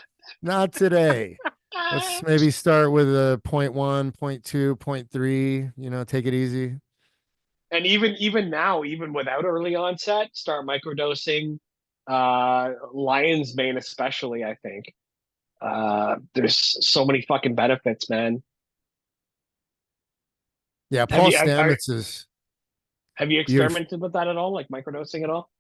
Not today. Let's maybe start with a point 0.1, point 0.2, point 0.3, take it easy. And even now, even without early onset, start microdosing. Lion's mane, especially, I think. There's so many fucking benefits, man. Yeah, Have Paul you have, are, Stamets is have you you're experimented with that at all, like microdosing at all?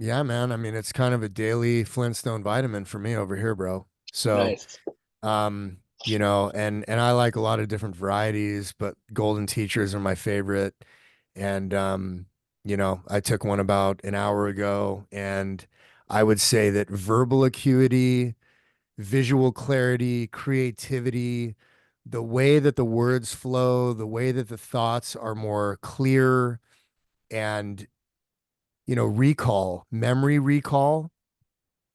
yeah, man. I mean, it's kind of a daily Flintstone vitamin for me over here, bro. So, Nice. um, and I like a lot of different varieties, but golden teachers are my favorite. And I took one about an hour ago, and I would say that verbal acuity, visual clarity, creativity, the way that the words flow, the way that the thoughts are more clear, and memory recall,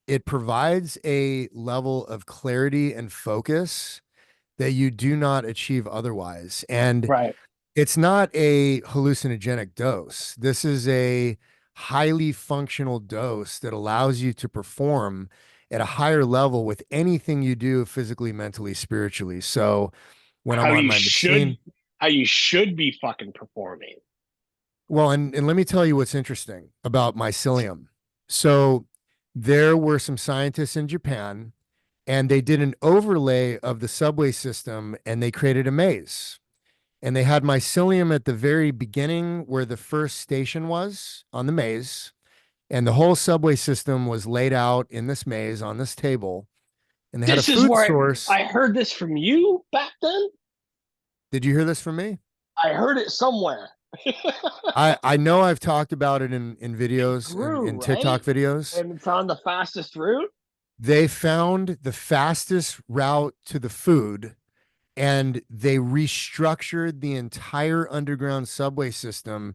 it provides a level of clarity and focus that you do not achieve otherwise. And Right. it's not a hallucinogenic dose. This is a highly functional dose that allows you to perform at a higher level with anything you do physically, mentally, spiritually. So when How I'm on you my should machine, how you should be fucking performing. well, and let me tell you what's interesting about mycelium. So there were some scientists in Japan, and they did an overlay of the subway system, and they created a maze. And they had mycelium at the very beginning where the first station was on the maze. And the whole subway system was laid out in this maze on this table. And they had a This is food where source. I heard this from you back then. Did you hear this from me? I heard it somewhere. I know I've talked about it in It videos, grew, in TikTok right? videos. And found the fastest route. They found the fastest route to the food, and they restructured the entire underground subway system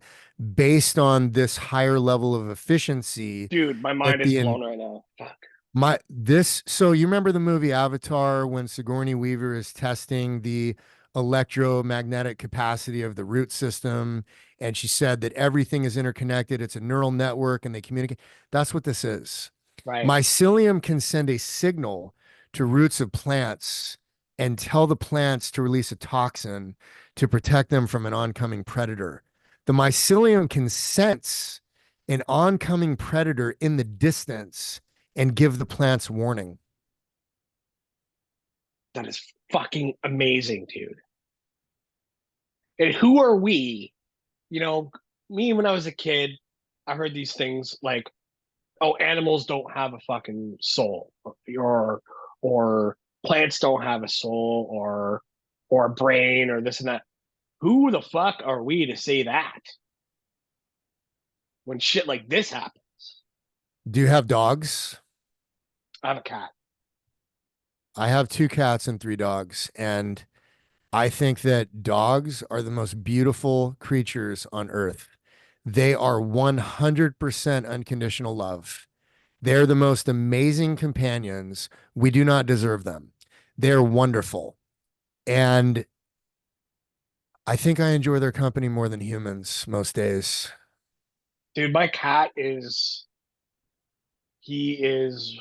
based on this higher level of efficiency Dude, my at mind is the end. blown right now. Fuck. So you remember the movie Avatar when Sigourney Weaver is testing the electromagnetic capacity of the root system, and she said that everything is interconnected, it's a neural network and they communicate. That's what this is. Right. Mycelium can send a signal to roots of plants and tell the plants to release a toxin to protect them from an oncoming predator. The mycelium can sense an oncoming predator in the distance and give the plants warning. That is fucking amazing, dude. And who are we? You know, me when I was a kid, I heard these things like, oh, animals don't have a fucking soul, or plants don't have a soul, or a brain, or this and that. Who the fuck are we to say that when shit like this happens? Do you have dogs? I have a cat. I have 2 cats and 3 dogs. And I think that dogs are the most beautiful creatures on earth. They are 100% unconditional love. They're the most amazing companions. We do not deserve them. They're wonderful. And I think I enjoy their company more than humans most days. Dude, my cat is he is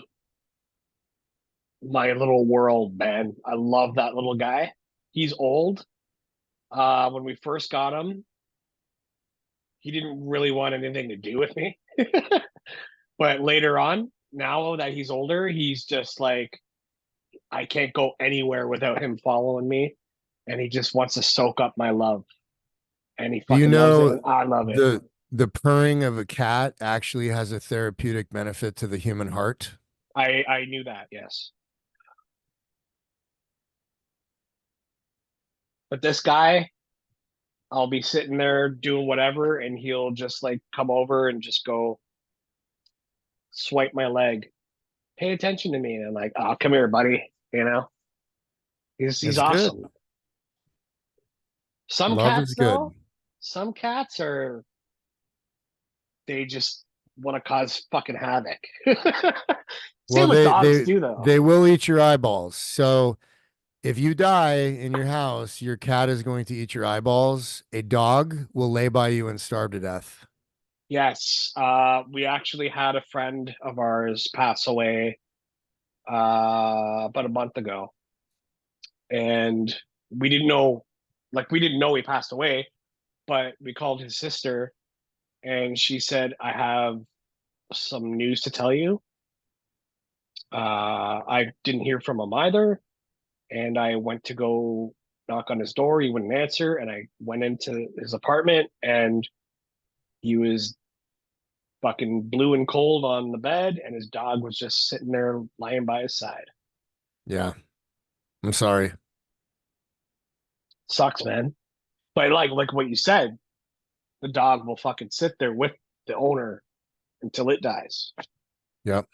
my little world, man. I love that little guy. He's old. When we first got him, he didn't really want anything to do with me. But later on, now that he's older, he's just like I can't go anywhere without him following me, and he just wants to soak up my love, and he Do you fucking loves it, know and I love it. the purring of a cat actually has a therapeutic benefit to the human heart? I knew that, yes. But this guy, I'll be sitting there doing whatever, and he'll just like come over and just go swipe my leg. Pay attention to me, and I'm like, oh, come here, buddy. He's That's good. awesome. Some Love cats is good. though, some cats are they just want to cause fucking havoc. Well, Same with dogs too, though. they will eat your eyeballs. So if you die in your house, your cat is going to eat your eyeballs. A dog will lay by you and starve to death. Yes, we actually had a friend of ours pass away about a month ago, and we didn't know, like we didn't know he passed away, but we called his sister, and she said, "I have some news to tell you." I didn't hear from him either, and I went to go knock on his door. He wouldn't answer, and I went into his apartment, and he was fucking blue and cold on the bed, and his dog was just sitting there lying by his side. Yeah, I'm sorry. Sucks, man. But like what you said, the dog will fucking sit there with the owner until it dies. Yep.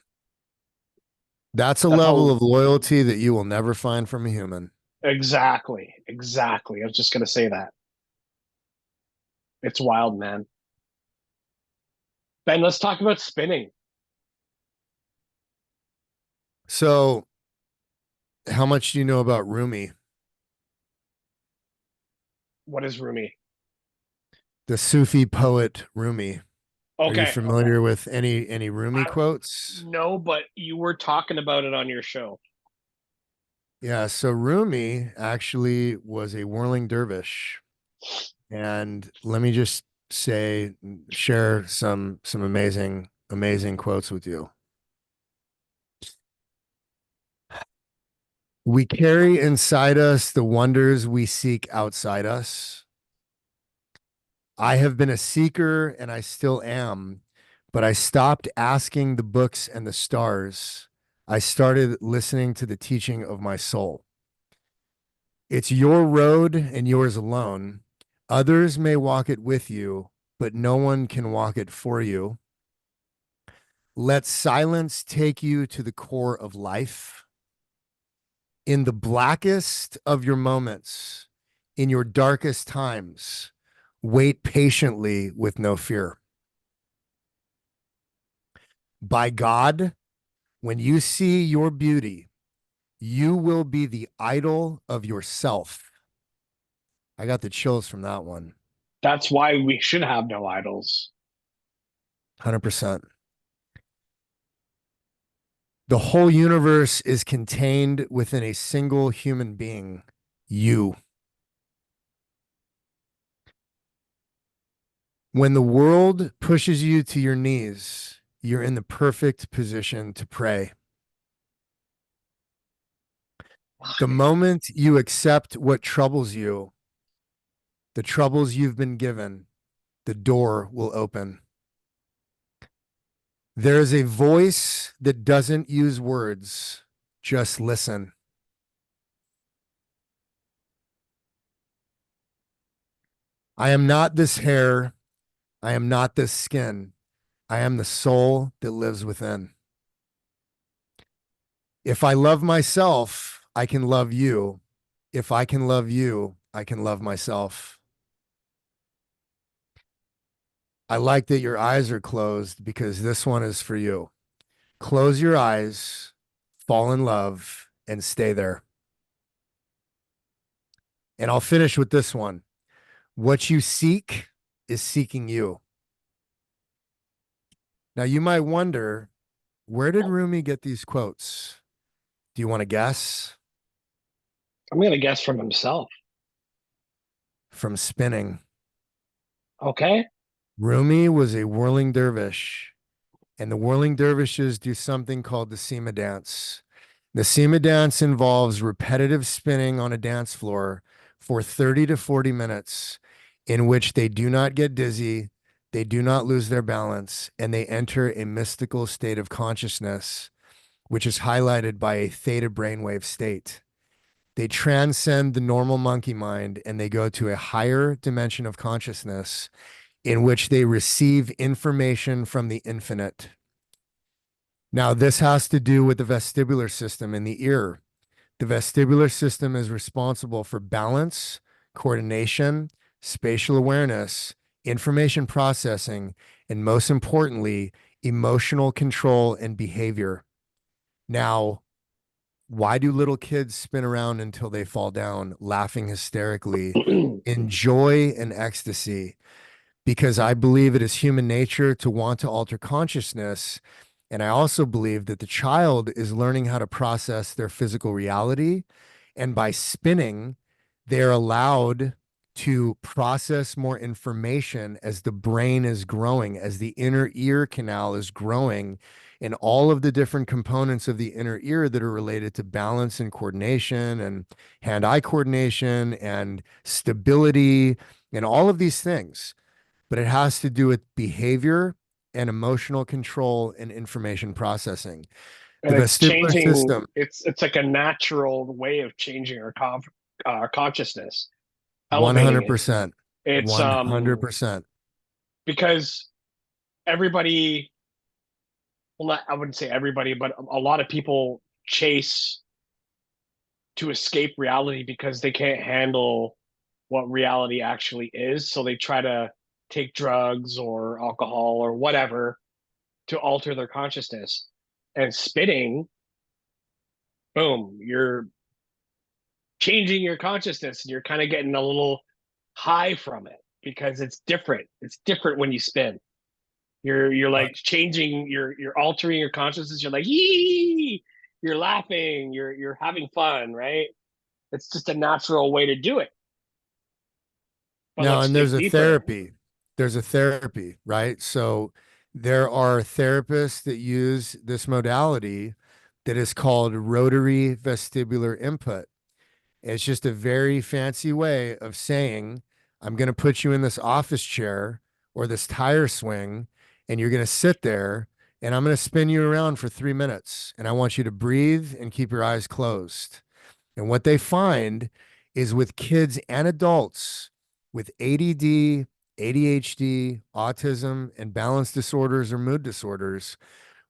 That's a That's level how of loyalty that you will never find from a human. exactly. I was just gonna say that. It's wild, man. Ben, let's talk about spinning. So, how much do you know about Rumi, What is Rumi? the Sufi poet Rumi? Are you Okay. familiar with any Rumi I quotes? no, but you were talking about it on your show. Yeah, so Rumi actually was a whirling dervish. And let me just say, share some amazing quotes with you. We carry inside us the wonders we seek outside us. I have been a seeker and I still am, but I stopped asking the books and the stars. I started listening to the teaching of my soul. It's your road and yours alone. Others may walk it with you, but no one can walk it for you. Let silence take you to the core of life. In the blackest of your moments, in your darkest times, wait patiently with no fear. By God, when you see your beauty, you will be the idol of yourself. I got the chills from that one. That's why we should have no idols. 100%. The whole universe is contained within a single human being, you. When the world pushes you to your knees, you're in the perfect position to pray. The moment you accept what troubles you, the troubles you've been given, the door will open. There is a voice that doesn't use words, just listen. I am not this hair. I am not this skin. I am the soul that lives within. If I love myself, I can love you. If I can love you, I can love myself. I like that your eyes are closed because this one is for you. Close your eyes, fall in love, and stay there. And I'll finish with this one. What you seek is seeking you. Now, you might wonder, where did Rumi get these quotes? Do you want to guess? I'm gonna guess from himself. From spinning. Okay. Rumi was a whirling dervish, and the whirling dervishes do something called the Sema dance. The Sema dance involves repetitive spinning on a dance floor for 30 to 40 minutes, in which they do not get dizzy, they do not lose their balance, and they enter a mystical state of consciousness, which is highlighted by a theta brainwave state. They transcend the normal monkey mind and they go to a higher dimension of consciousness in which they receive information from the infinite. Now, this has to do with the vestibular system in the ear. The vestibular system is responsible for balance, coordination, spatial awareness, information processing, and most importantly, emotional control and behavior. Now, why do little kids spin around until they fall down, laughing hysterically, in joy and ecstasy? Because I believe it is human nature to want to alter consciousness. And I also believe that the child is learning how to process their physical reality. And by spinning, they're allowed to process more information as the brain is growing, as the inner ear canal is growing, and all of the different components of the inner ear that are related to balance and coordination and hand-eye coordination and stability and all of these things, but it has to do with behavior and emotional control and information processing. The And it's vestibular changing. system, It's like a natural way of changing our consciousness, elevating it. 100%, It's 100%. because everybody, well, not, I wouldn't say everybody, but a lot of people chase to escape reality because they can't handle what reality actually is. So they try to take drugs or alcohol or whatever to alter their consciousness. And spitting, boom, you're changing your consciousness and you're kind of getting a little high from it because it's different. It's different when you spin. You're Uh, like changing, you're altering your consciousness. You're like, yee, you're laughing, you're having fun, right? It's just a natural way to do it. But Now, let's and dig deeper. there's a therapy, right? So there are therapists that use this modality that is called rotary vestibular input. It's just a very fancy way of saying, I'm going to put you in this office chair or this tire swing, and you're going to sit there, and I'm going to spin you around for 3 minutes. And I want you to breathe and keep your eyes closed. And what they find is with kids and adults with ADD, ADHD, autism, and balance disorders or mood disorders,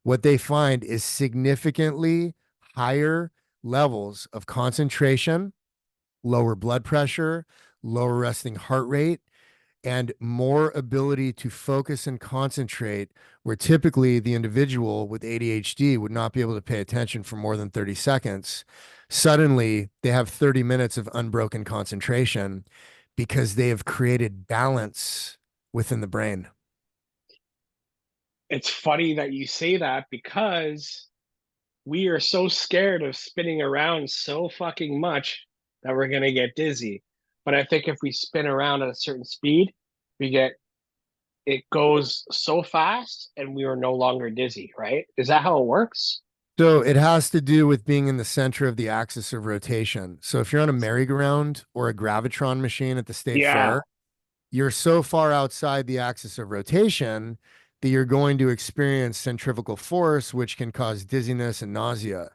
what they find is significantly higher levels of concentration, lower blood pressure, lower resting heart rate, and more ability to focus and concentrate, where typically the individual with ADHD would not be able to pay attention for more than 30 seconds. Suddenly, they have 30 minutes of unbroken concentration because they have created balance within the brain. It's funny that you say that because we are so scared of spinning around so fucking much that we're going to get dizzy. But I think if we spin around at a certain speed, we get it goes so fast and we are no longer dizzy, right? Is that how it works? So it has to do with being in the center of the axis of rotation. So if you're on a merry-go-round or a gravitron machine at the state Yeah. fair, you're so far outside the axis of rotation that you're going to experience centrifugal force, which can cause dizziness and nausea.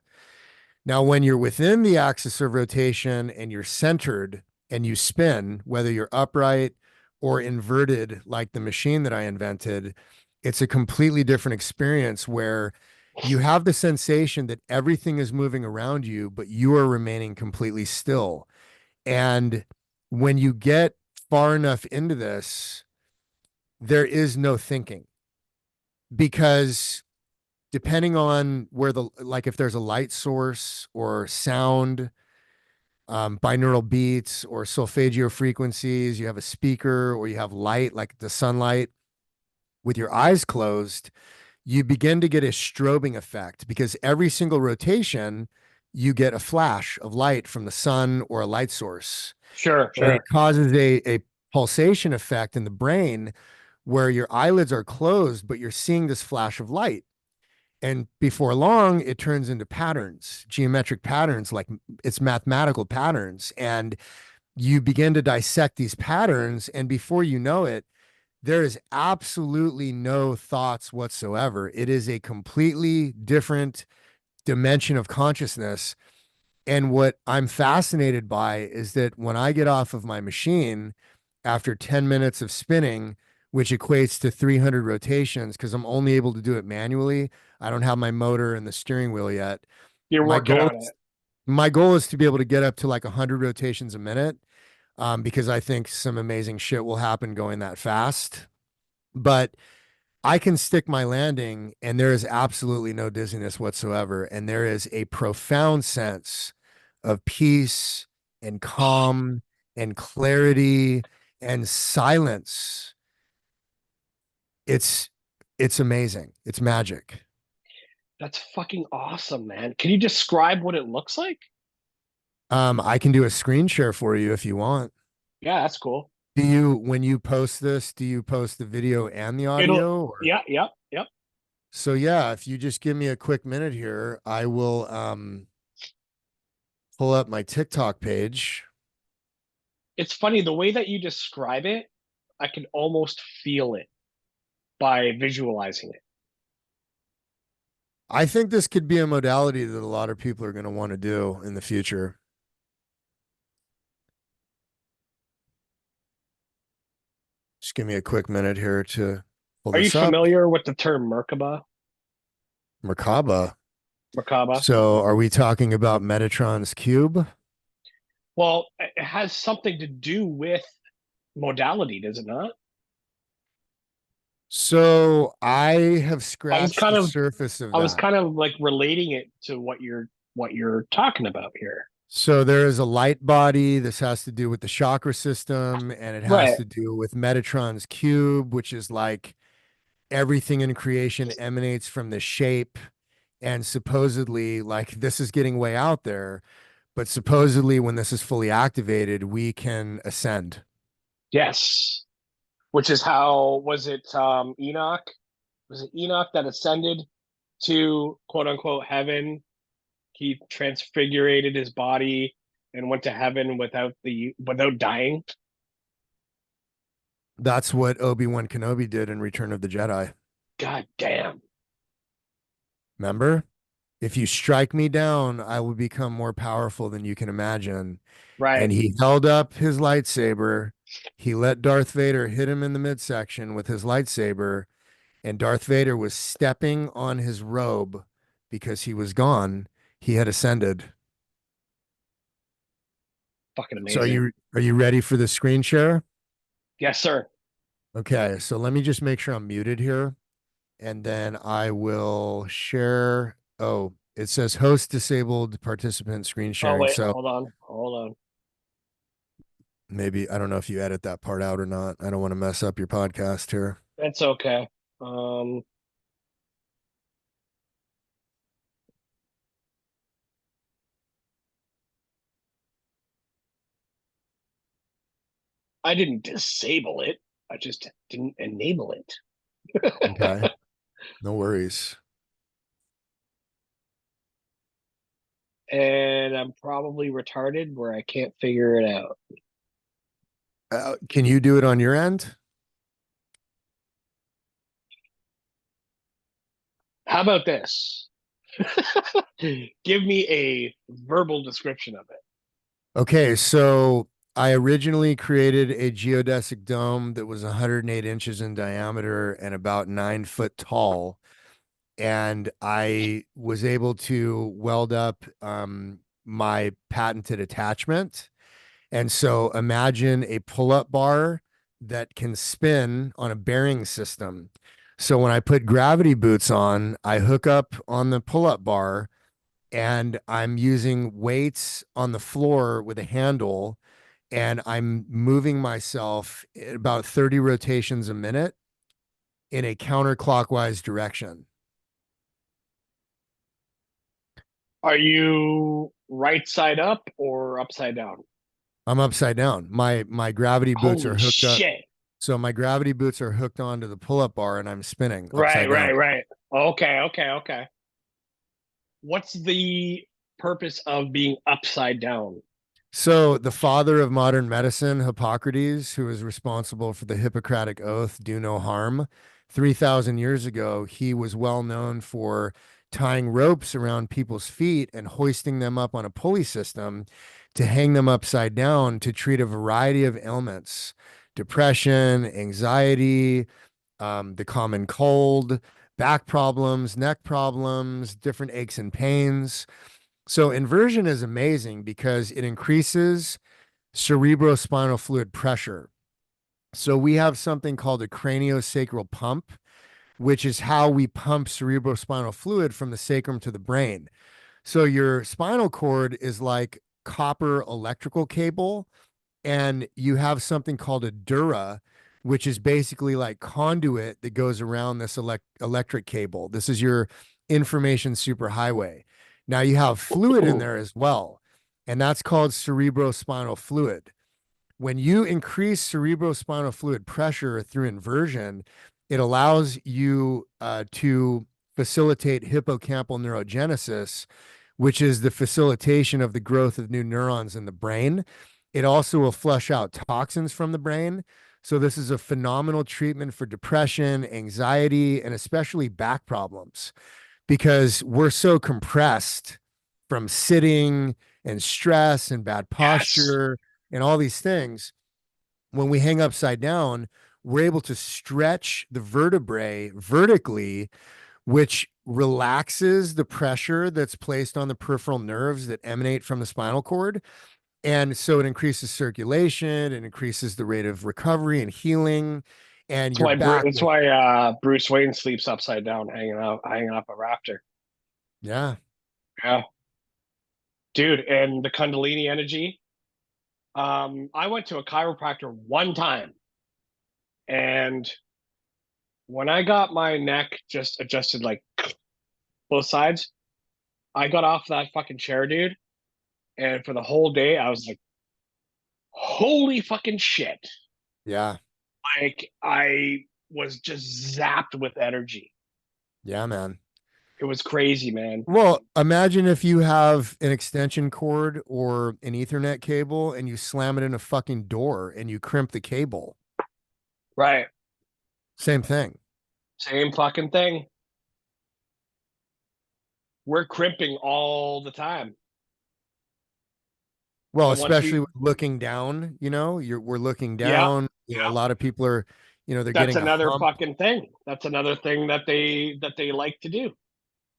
Now, when you're within the axis of rotation and you're centered and you spin, whether you're upright or inverted, like the machine that I invented, it's a completely different experience where you have the sensation that everything is moving around you, but you are remaining completely still. And when you get far enough into this, there is no thinking because depending on where like if there's a light source or sound, binaural beats or solfeggio frequencies, you have a speaker or you have light like the sunlight with your eyes closed, you begin to get a strobing effect because every single rotation, you get a flash of light from the sun or a light source. Sure, And it sure. causes a pulsation effect in the brain where your eyelids are closed, but you're seeing this flash of light. And before long, it turns into patterns, geometric patterns, like it's mathematical patterns. And you begin to dissect these patterns. And before you know it, there is absolutely no thoughts whatsoever. It is a completely different dimension of consciousness. And what I'm fascinated by is that when I get off of my machine after 10 minutes of spinning, which equates to 300 rotations, because I'm only able to do it manually, I don't have my motor and the steering wheel yet. You're My working goal on is it. my goal is to be able to get up to like 100 rotations a minute, because I think some amazing shit will happen going that fast. But I can stick my landing and there is absolutely no dizziness whatsoever. And there is a profound sense of peace and calm and clarity and silence. It's it's amazing. It's magic. That's fucking awesome, man. Can you describe what it looks like? I can do a screen share for you if you want. Yeah, that's cool. Do you, when you post this, do you post the video and the It'll, audio or? yeah, yep, yep. So yeah, if you just give me a quick minute here, I will pull up my TikTok page. It's funny the way that you describe it, I can almost feel it by visualizing it. I think this could be a modality that a lot of people are going to want to do in the future. Just give me a quick minute here to pull Are you this up. familiar with the term Merkaba? Merkaba. Merkaba. So, are we talking about Metatron's cube? Well, it has something to do with modality, does it not? So, I have I was scratched kind the of surface of I was that. kind of like relating it to what you're talking about here. So, there is a light body. This has to do with the chakra system, and it has Right. to do with Metatron's cube, which is like everything in creation emanates from the shape. And supposedly, like, this is getting way out there. But supposedly, when this is fully activated, we can ascend. Yes. Which is how was it Enoch? Was it Enoch that ascended to quote unquote heaven? He transfigurated his body and went to heaven without dying. That's what Obi-Wan Kenobi did in Return of the Jedi. God damn. Remember? If you strike me down, I will become more powerful than you can imagine. Right. And he held up his lightsaber. He let Darth Vader hit him in the midsection with his lightsaber. And Darth Vader was stepping on his robe because he was gone. He had ascended. Fucking So amazing. are you ready for the screen share? Yes, sir. Okay, so let me just make sure I'm muted here, and then I will share. Oh, it says host disabled participant screen Oh sharing. wait, So hold on. Hold on. maybe I don't know if you edit that part out or not. I don't want to mess up your podcast here. That's okay. Um I didn't disable it. I just didn't enable it. Okay, no worries. And I'm probably retarded where I can't figure it out. Can you do it on your end? How about this? Give me a verbal description of it. Okay, so I originally created a geodesic dome that was 108 inches in diameter and about 9 foot tall. And I was able to weld up my patented attachment. And so imagine a pull-up bar that can spin on a bearing system. So when I put gravity boots on, I hook up on the pull-up bar and I'm using weights on the floor with a handle and I'm moving myself at about 30 rotations a minute in a counterclockwise direction. Are you right side up or upside down? I'm upside down. My gravity boots Holy are hooked up. shit. So my gravity boots are hooked onto the pull-up bar and I'm spinning Right, upside right, down. right. Okay, okay, okay. What's the purpose of being upside down? So the father of modern medicine, Hippocrates, who is responsible for the Hippocratic Oath, do no harm, 3,000 years ago, he was well known for tying ropes around people's feet and hoisting them up on a pulley system to hang them upside down to treat a variety of ailments, depression, anxiety, the common cold, back problems, neck problems, different aches and pains. So inversion is amazing because it increases cerebrospinal fluid pressure. So we have something called a craniosacral pump, which is how we pump cerebrospinal fluid from the sacrum to the brain. So your spinal cord is like copper electrical cable, and you have something called a dura, which is basically like conduit that goes around this electric cable. This is your information superhighway. Now you have fluid in there as well, and that's called cerebrospinal fluid. When you increase cerebrospinal fluid pressure through inversion, it allows you to facilitate hippocampal neurogenesis, which is the facilitation of the growth of new neurons in the brain. It also will flush out toxins from the brain. So, this is a phenomenal treatment for depression, anxiety, and especially back problems because we're so compressed from sitting and stress and bad Yes. posture and all these things. When we hang upside down, we're able to stretch the vertebrae vertically, which relaxes the pressure that's placed on the peripheral nerves that emanate from the spinal cord. And so it increases circulation, it increases the rate of recovery and healing, and your back. That's why Bruce Wayne sleeps upside down, hanging off a rafter. Yeah. Yeah, dude, and the Kundalini energy. I went to a chiropractor one time, and when I got my neck just adjusted like both sides, I got off that fucking chair, dude. And for the whole day, I was like, holy fucking shit. Yeah. Like, I was just zapped with energy. Yeah, man. It was crazy, man. Well, imagine if you have an extension cord or an Ethernet cable and you slam it in a fucking door and you crimp the cable. Right. Same thing. Same fucking thing. We're crimping all the time. Well, And once especially we, with looking down, we're looking yeah, down. A yeah, lot of people are, they're that's getting a another hump. fucking thing. That's another thing that they like to do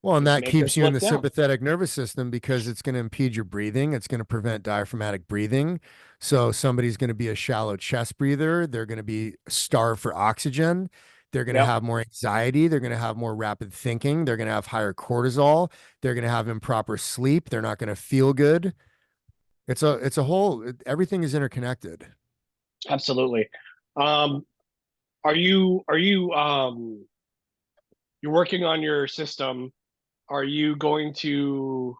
Well, and is that make keeps us you in look the down. sympathetic nervous system because it's going to impede your breathing. It's going to prevent diaphragmatic breathing. So somebody's going to be a shallow chest breather. They're going to be starved for oxygen. They're going to Yep, have more anxiety. They're going to have more rapid thinking. They're going to have higher cortisol. They're going to have improper sleep. They're not going to feel good. It's a whole, everything is interconnected. absolutely. Um, are you you're working on your system? Are you going to,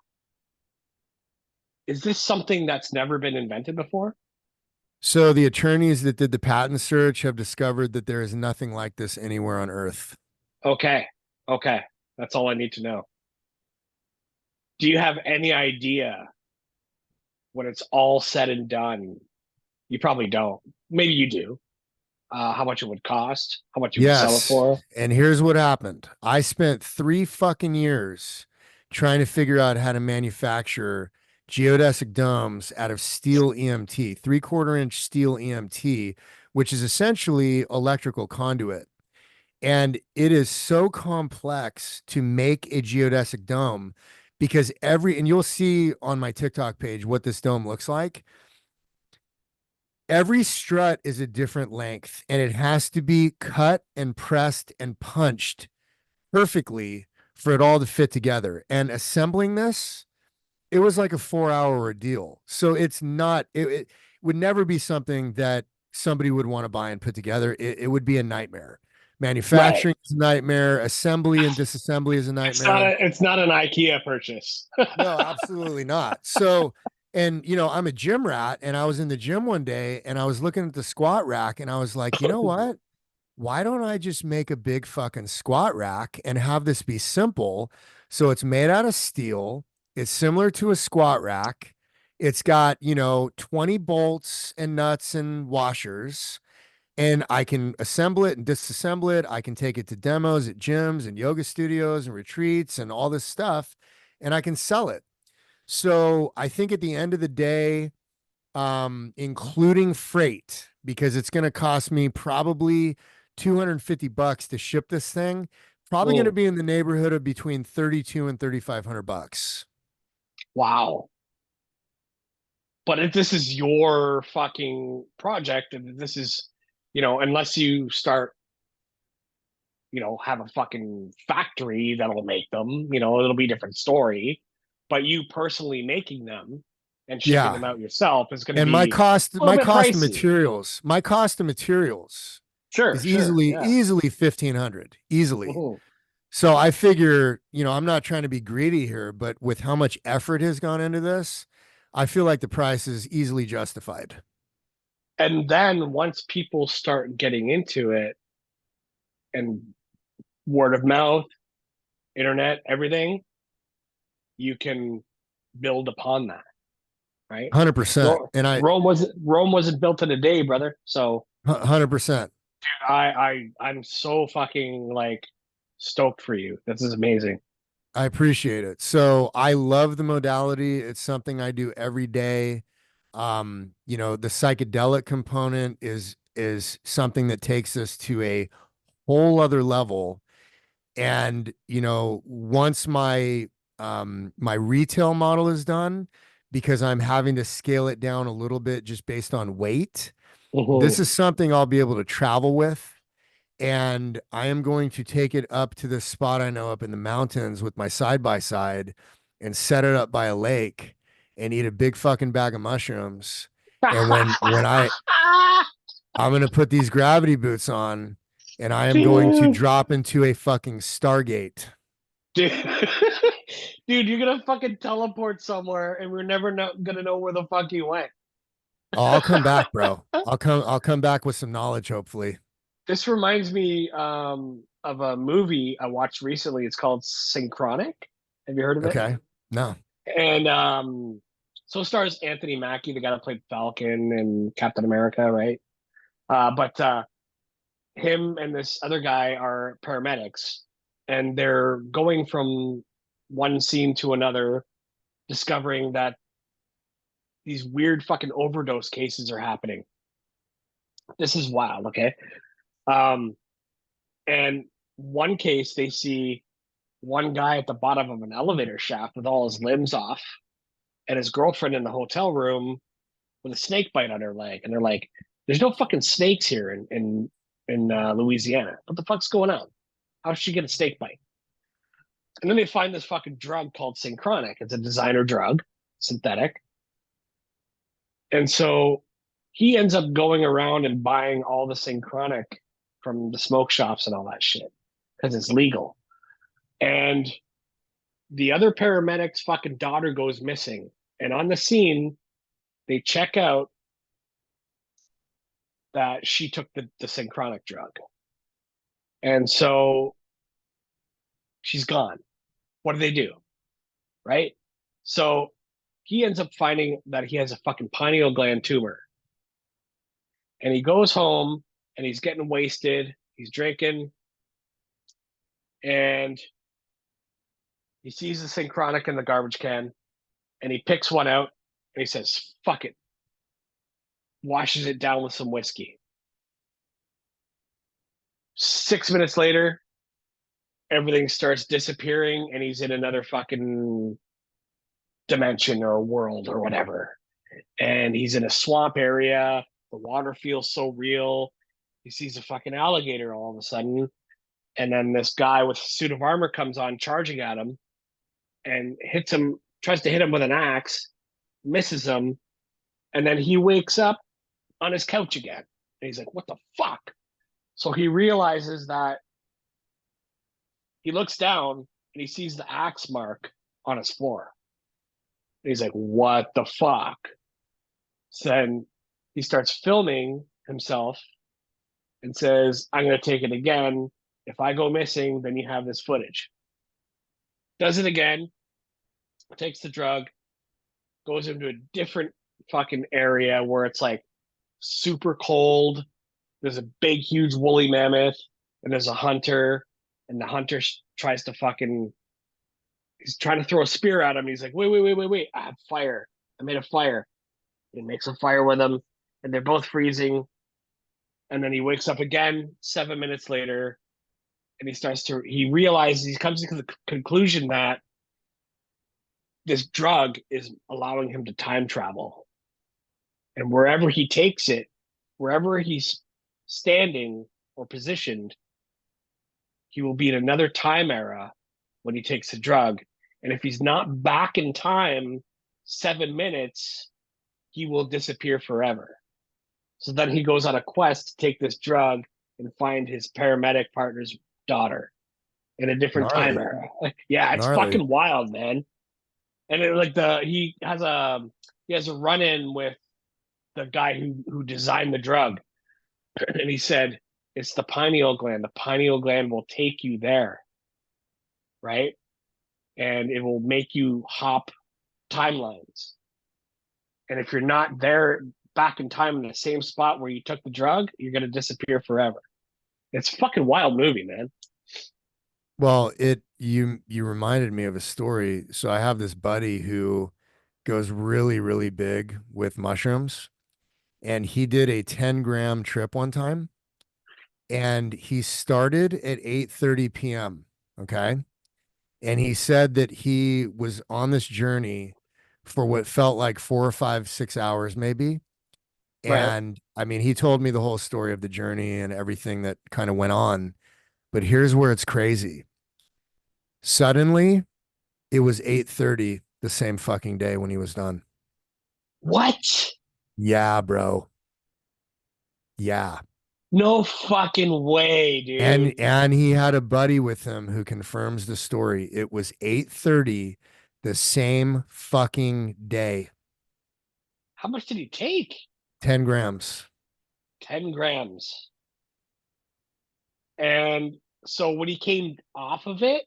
is this something that's never been invented before? So the attorneys that did the patent search have discovered that there is nothing like this anywhere on Earth. Okay. Okay. That's all I need to know. Do you have any idea when it's all said and done? You probably don't. Maybe you do. How much it would cost, how much you would sell it Yes. for. And here's what happened. I spent 3 fucking years trying to figure out how to manufacture geodesic domes out of steel EMT, 3/4 inch steel EMT, which is essentially electrical conduit. And it is so complex to make a geodesic dome because and you'll see on my TikTok page what this dome looks like. every strut is a different length and it has to be cut and pressed and punched perfectly for it all to fit together. And assembling this, it was like a 4 hour ordeal. So it's not, it would never be something that somebody would want to buy and put together. It would be a nightmare. Right. Manufacturing is a nightmare. Assembly and disassembly is a nightmare. It's not an IKEA purchase. No, absolutely not. So, and I'm a gym rat, and I was in the gym one day and I was looking at the squat rack and I was like, you know what? Why don't I just make a big fucking squat rack and have this be simple? So it's made out of steel. It's similar to a squat rack. It's got, 20 bolts and nuts and washers, and I can assemble it and disassemble it. I can take it to demos at gyms and yoga studios and retreats and all this stuff, and I can sell it. So I think at the end of the day, including freight, because it's going to cost me probably $250 to ship this thing, probably going to Mm, be in the neighborhood of between 32 and $3,500. wow. But if this is your fucking project, and this is, unless you start, have a fucking factory that'll make them, it'll be a different story. But you personally making them and shipping them Yeah. out yourself is going to And my be cost, a little my bit cost of pricey. materials, my cost of materials Sure, is sure, yeah. easily 1,500, easily. Mhm. So I figure, I'm not trying to be greedy here, but with how much effort has gone into this, I feel like the price is easily justified. And then once people start getting into it and word of mouth, internet, everything, you can build upon that, right? 100%. And Rome wasn't built in a day, brother. So 100%. I'm so fucking like stoked for you. This is amazing. I appreciate it. So I love the modality. It's something I do every day. The psychedelic component is something that takes us to a whole other level. And, once my retail model is done, because I'm having to scale it down a little bit just based on weight, this Mhm. is something I'll be able to travel with. And I am going to take it up to this spot I know up in the mountains with my side by side and set it up by a lake and eat a big fucking bag of mushrooms. And I'm going to put these gravity boots on and I am going to Dude, drop into a fucking Stargate. dude, dude, you're gonna fucking teleport somewhere, and we're never gonna know where the fuck you went. Oh, I'll come back, bro. I'll come back with some knowledge, hopefully. This reminds me of a movie I watched recently. It's called Synchronic. Have you heard of it? Okay. No. And so it stars Anthony Mackie, the guy that played Falcon and Captain America, right? But him and this other guy are paramedics, and they're going from one scene to another, discovering that these weird fucking overdose cases are happening. This is wild, okay? Um, and one case they see one guy at the bottom of an elevator shaft with all his limbs off, and his girlfriend in the hotel room with a snake bite on her leg, and they're like, "There's no fucking snakes here in Louisiana. What the fuck's going on? How did she get a snake bite?" And then they find this fucking drug called Synchronic. It's a designer drug, synthetic, and so he ends up going around and buying all the Synchronic from the smoke shops and all that shit because it's legal. And the other paramedic's fucking daughter goes missing, and on the scene they check out that she took the Synchronic drug. And so she's gone. What do they do? Right? So he ends up finding that he has a fucking pineal gland tumor. And he goes home and he's getting wasted. He's drinking and he sees the Synchronic in the garbage can and he picks one out and he says, fuck it, washes it down with some whiskey. 6 minutes later, everything starts disappearing and he's in another fucking dimension or world or whatever. And he's in a swamp area The water feels so real. He sees a fucking alligator all of a sudden, and then this guy with a suit of armor comes on charging at him and hits him, tries to hit him with an axe, misses him, and then he wakes up on his couch again. And he's like, "What the fuck?" So he realizes that he looks down and he sees the axe mark on his floor. And he's like, "What the fuck?" So then he starts filming himself and says, "I'm going to take it again. If I go missing, then you have this footage." Does it again, takes the drug, goes into a different fucking area where it's like super cold. There's a big, huge woolly mammoth, and there's a hunter, and the hunter tries to fucking. He's trying to throw a spear at him. He's like, "Wait, wait, wait, wait, wait! I have fire. I made a fire." He makes a fire with him, and they're both freezing. And then he wakes up again 7 minutes later, and he realizes, he comes to the conclusion that this drug is allowing him to time travel. And wherever he takes it, wherever he's standing or positioned, he will be in another time era when he takes the drug. And if he's not back in time 7 minutes, he will disappear forever. So then he goes on a quest to take this drug and find his paramedic partner's daughter in a different time Gnarly, era. Yeah, it's gnarly. fucking wild, man. And he has a run in with the guy who designed the drug, and he said it's the pineal gland. The pineal gland will take you there, right? And it will make you hop timelines. And if you're not there back in time in the same spot where you took the drug, you're gonna disappear forever. It's a fucking wild movie, man. Well, you reminded me of a story. So I have this buddy who goes really, really big with mushrooms, and he did a 10-gram trip one time, and he started at 8:30 p.m. Okay. And he said that he was on this journey for what felt like 4 or 5, 6 hours, maybe. Right. And I mean, he told me the whole story of the journey and everything that kind of went on. But here's where it's crazy. Suddenly, it was 8:30 the same fucking day when he was done. What? Yeah, bro. Yeah. No fucking way, And dude. and he had a buddy with him who confirms the story. It was 8:30 the same fucking day. How much did he take? 10 grams. 10 grams. And so when he came off of it,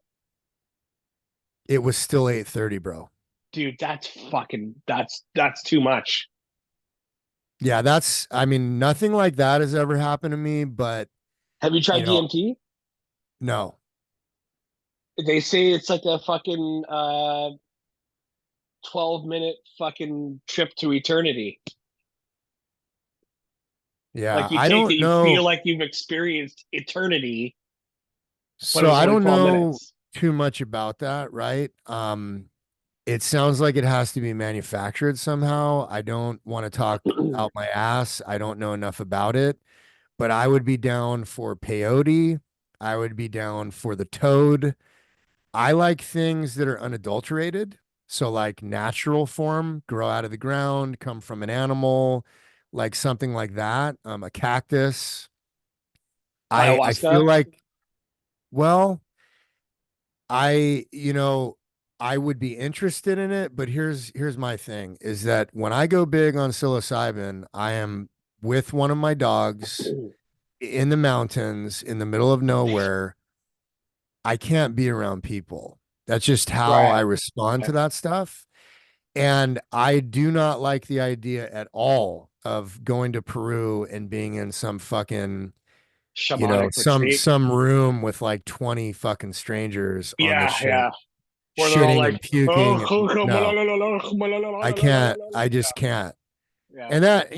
It was still 8:30, bro. dude, that's too much. Yeah, I mean, nothing like that has ever happened to me, but Have you tried you know, DMT? no. They say it's like a fucking 12-minute fucking trip to eternity. Yeah, Like you I take it, don't you feel know. like you've experienced eternity, but it So was I only don't 12 know minutes. too much about that, right? It sounds like it has to be manufactured somehow. I don't want to talk out my ass. I don't know enough about it, but I would be down for peyote. I would be down for the toad. I like things that are unadulterated. So like natural form, grow out of the ground, come from an animal, like something like that. A cactus. I Ayahuasca. feel like, well, you know, I would be interested in it, but here's my thing is that when I go big on psilocybin, I am with one of my dogs in the mountains in the middle of nowhere. I can't be around people. That's just how I Right. respond to that stuff. And I do not like the idea at all of going to Peru and being in some fucking, Shamanic retreat. some room with like 20 fucking strangers on this Yeah, shit, yeah. Where they're all shitting like, and puking. And no, I can't. I yeah, just can't. yeah. And that,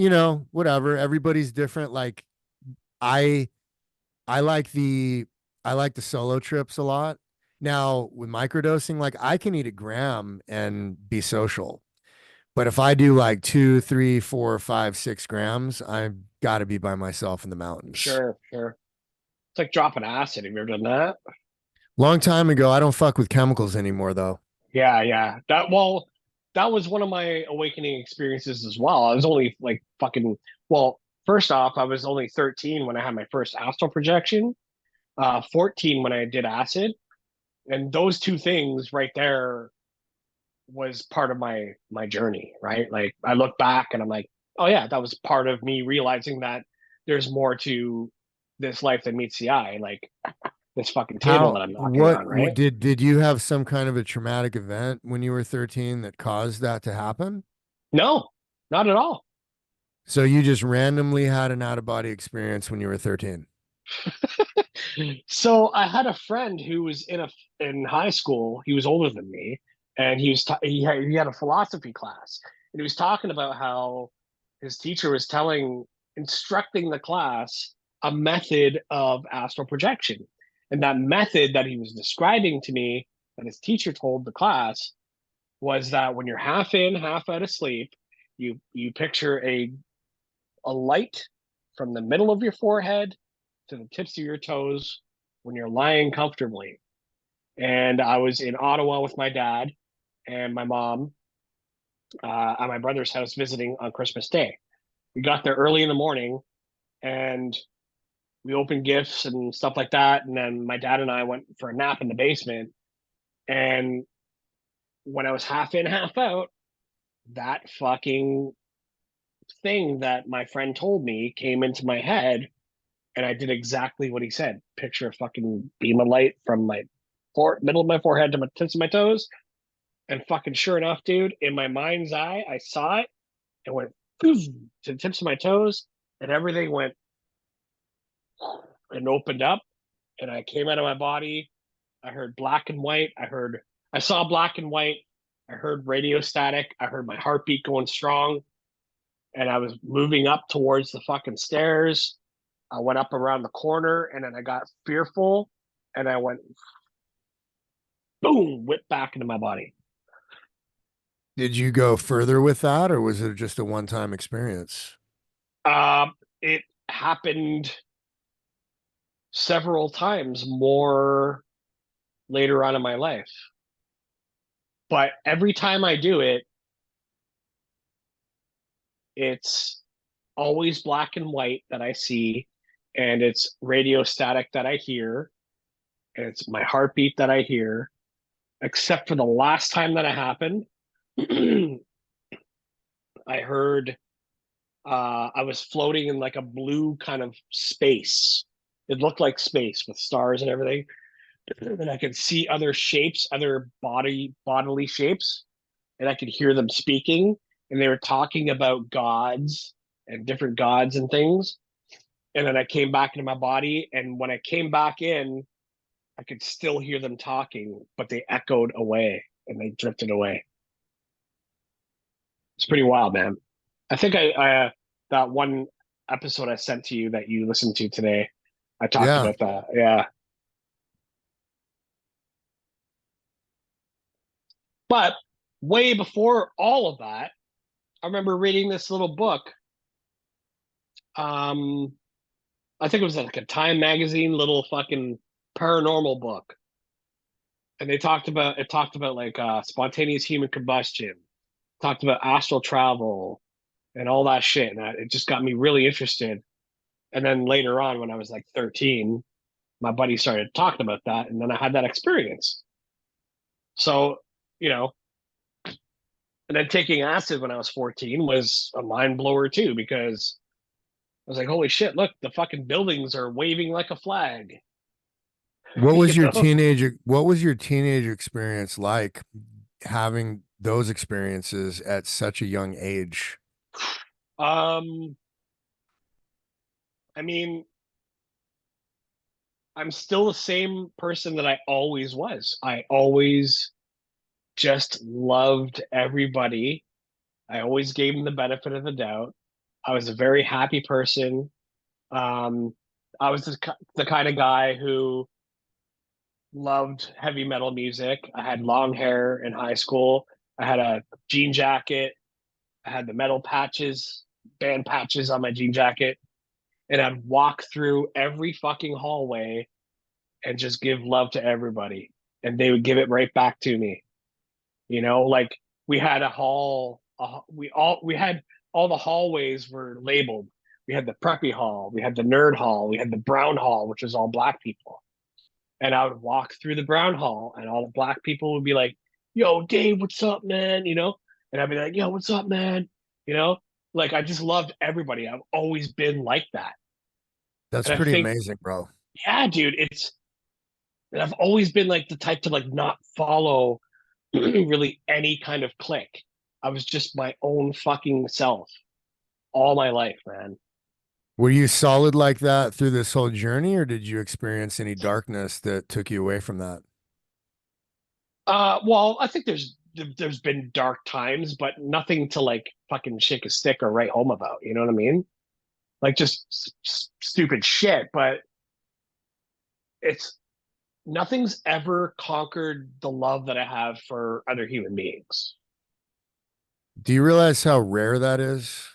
whatever. Everybody's different. Like I I like the I like the solo trips a lot. Now with microdosing, like I can eat a gram and be social. But if I do like 2, 3, 4, 5, 6 grams, I've got to be by myself in the mountains. Sure, sure. It's like dropping acid. Have you ever done that? Long time ago, I don't fuck with chemicals anymore though. Yeah, yeah. That was one of my awakening experiences as well. I was only like fucking well, first off, I was only 13 when I had my first astral projection, 14 when I did acid. And those two things right there was part of my journey, right? Like I look back and I'm like, oh yeah, that was part of me realizing that there's more to this life than meets the eye, like this fucking table How that I'm knocking what on, right? did you have some kind of a traumatic event when you were 13 that caused that to happen? No, not at all. So you just randomly had an out of body experience when you were 13. So I had a friend who was in high school. He was older than me, and he had a philosophy class, and he was talking about how his teacher was instructing the class a method of astral projection, and that method that he was describing to me, that his teacher told the class, was that when you're half in, half out of sleep, you picture a light from the middle of your forehead to the tips of your toes when you're lying comfortably. And I was in Ottawa with my dad and my mom at my brother's house visiting on Christmas Day. We got there early in the morning and we opened gifts and stuff like that. And then my dad and I went for a nap in the basement. And when I was half in, half out, that fucking thing that my friend told me came into my head and I did exactly what he said. Picture a fucking beam of light from my middle of my forehead to my tips of my toes. And fucking sure enough, dude, in my mind's eye, I saw it and went poof, to the tips of my toes, and everything went and opened up, and I came out of my body. I heard black and white. I saw black and white. I heard radio static. I heard my heartbeat going strong, and I was moving up towards the fucking stairs. I went up around the corner, and then I got fearful, and I went boom, whipped back into my body. Did you go further with that or was it just a one-time experience? It happened several times more later on in my life. But every time I do it, it's always black and white that I see, and it's radio static that I hear, and it's my heartbeat that I hear. Except for the last time that it happened, I heard I was floating in like a blue kind of space. It looked like space with stars and everything. And I could see other shapes, other bodily shapes, and I could hear them speaking, and they were talking about gods and different gods and things. And then I came back into my body, and when I came back in, I could still hear them talking, but they echoed away and they drifted away. It's pretty wild, man. I think I that one episode I sent to you that you listened to today, I talked Yeah. about that. Yeah. But way before all of that, I remember reading this little book. Um, I think it was like a Time magazine little fucking paranormal book. And it talked about like spontaneous human combustion, talked about astral travel and all that shit. And it just got me really interested. And then later on, when I was like 13, my buddy started talking about that. And then I had that experience. So, you know, and then taking acid when I was 14 was a mind blower too, because I was like, holy shit, look, the fucking buildings are waving like a flag, you know? What was your teenage experience like having those experiences at such a young age? Um, I mean, I'm still the same person that I always was. I always just loved everybody. I always gave them the benefit of the doubt. I was a very happy person. Um, I was the kind of guy who loved heavy metal music. I had long hair in high school. I had a jean jacket. I had the metal patches, band patches on my jean jacket, and I'd walk through every fucking hallway and just give love to everybody, and they would give it right back to me. Like we had a hall, we had all the hallways were labeled. We had the preppy hall, we had the nerd hall, we had the brown hall, which was all black people. And I would walk through the brown hall, and all the black people would be like, "Yo, Dave, what's up, man?" And I'd be like, "Yo, what's up, man?" You know, like I just loved everybody. I've always been like that, That's and I pretty think, amazing, bro. yeah, dude, and I've always been like the type to like not follow really any kind of clique. I was just my own fucking self all my life, man. Were you solid like that through this whole journey, or did you experience any darkness that took you away from that? Well, I think there's been dark times, but nothing to like fucking shake a stick or write home about. You know what I mean? Like just stupid shit, but it's nothing's ever conquered the love that I have for other human beings. Do you realize how rare that is?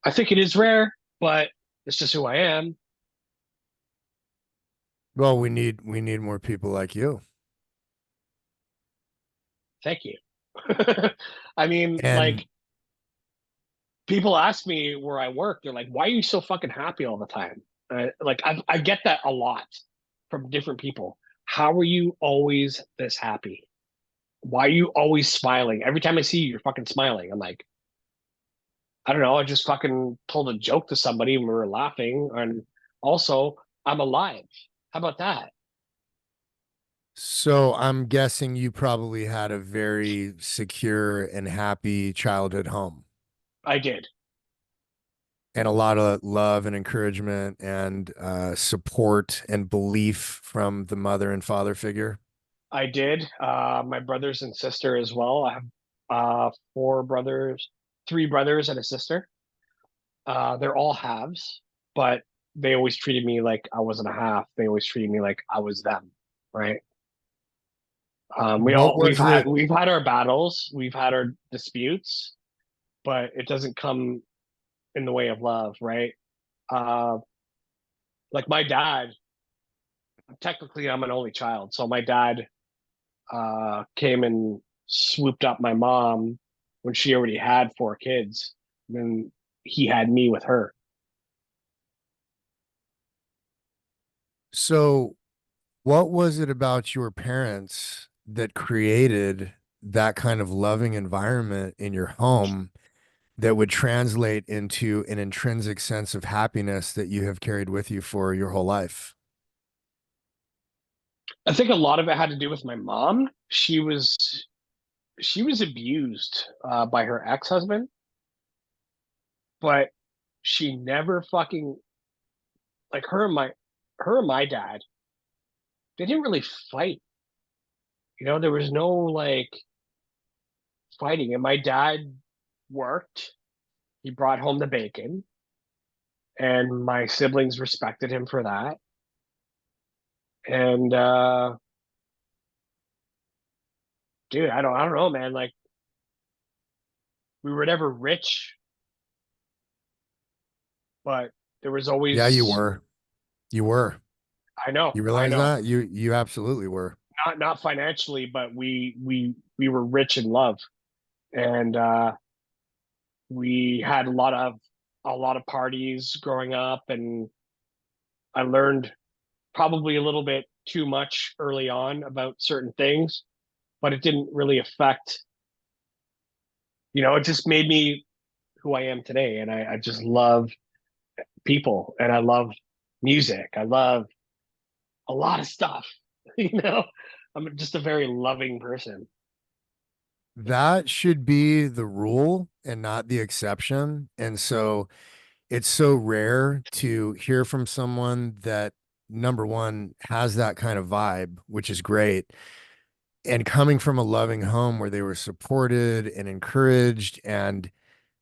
I think it is rare, but it's just who I am. Well, we need more people like you. Thank you. I mean, And like people ask me where I work. They're like, "Why are you so fucking happy all the time?" Like I get that a lot from different people. How are you always this happy? Why are you always smiling? Every time I see you, you're fucking smiling. I'm like, I don't know. I just fucking told a joke to somebody and we were laughing. And also, I'm alive. How about that? so I'm guessing you probably had a very secure and happy childhood home I did. and a lot of love and encouragement and support and belief from the mother and father figure. I did. My brothers and sister as well. I have four brothers, three brothers and a sister. They're all halves, but they always treated me like I wasn't a half. They always treated me like I was them, right? What was it? We've had our battles, we've had our disputes, but it doesn't come in the way of love, right? Uh, like my dad, technically I'm an only child, so my dad came and swooped up my mom when she already had four kids. And then he had me with her. So, what was it about your parents that created that kind of loving environment in your home that would translate into an intrinsic sense of happiness that you have carried with you for your whole life? I think a lot of it had to do with my mom. She was abused by her ex-husband, but she never fucking like her and my dad. They didn't really fight. There was no like fighting. And my dad worked. He brought home the bacon, and my siblings respected him for that. And dude, I don't know, man. Like we were never rich, but there was Yeah, you always. were. You were. You I realize know. that? You absolutely were. Not financially, but we were rich in love, and we had a lot of parties growing up, and I learned probably a little bit too much early on about certain things, but it didn't really affect. It just made me who I am today, and I just love people, and I love music. I love a lot of stuff. you know, I'm just a very loving person. That should be the rule and not the exception. And so it's so rare to hear from someone that, number one, has that kind of vibe, which is great. And coming from a loving home where they were supported and encouraged, and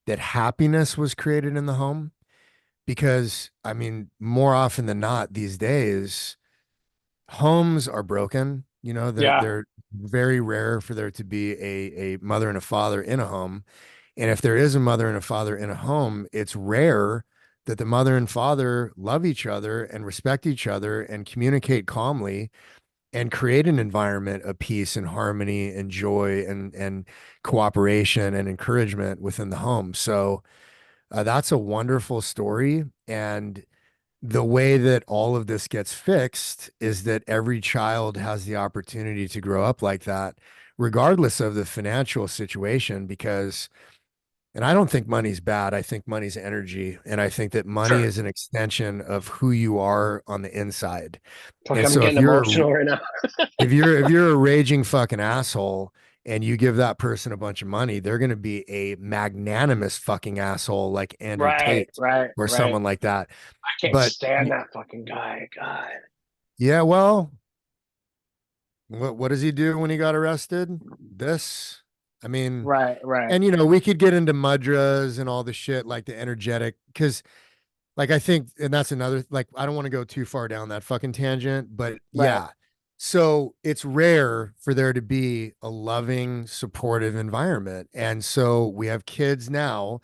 that happiness was created in the home. Because, I mean, more often than not these days, homes are broken. Yeah, very rare for there to be a mother and a father in a home. And if there is a mother and a father in a home, it's rare that the mother and father love each other and respect each other and communicate calmly and create an environment of peace and harmony and joy and cooperation and encouragement within the home. So that's a wonderful story. And the way that all of this gets fixed is that every child has the opportunity to grow up like that, regardless of the financial situation, because, and I don't think money's bad. I think money's energy. And I think that money Sure. is an extension of who you are on the inside. Fuck, And I'm so getting emotional right now. if you're a raging fucking asshole and you give that person a bunch of money, they're going to be a magnanimous fucking asshole like Andrew Right, Tate right, or right. someone like that. I can't But stand that fucking guy. God. yeah, well, what does he do when he got arrested? This, I mean, Right, right, and we could get into mudras and all the shit like the energetic, because like I think, and that's another, like I don't want to go too far down that fucking tangent, but right, yeah. So it's rare for there to be a loving, supportive environment. And so we have kids now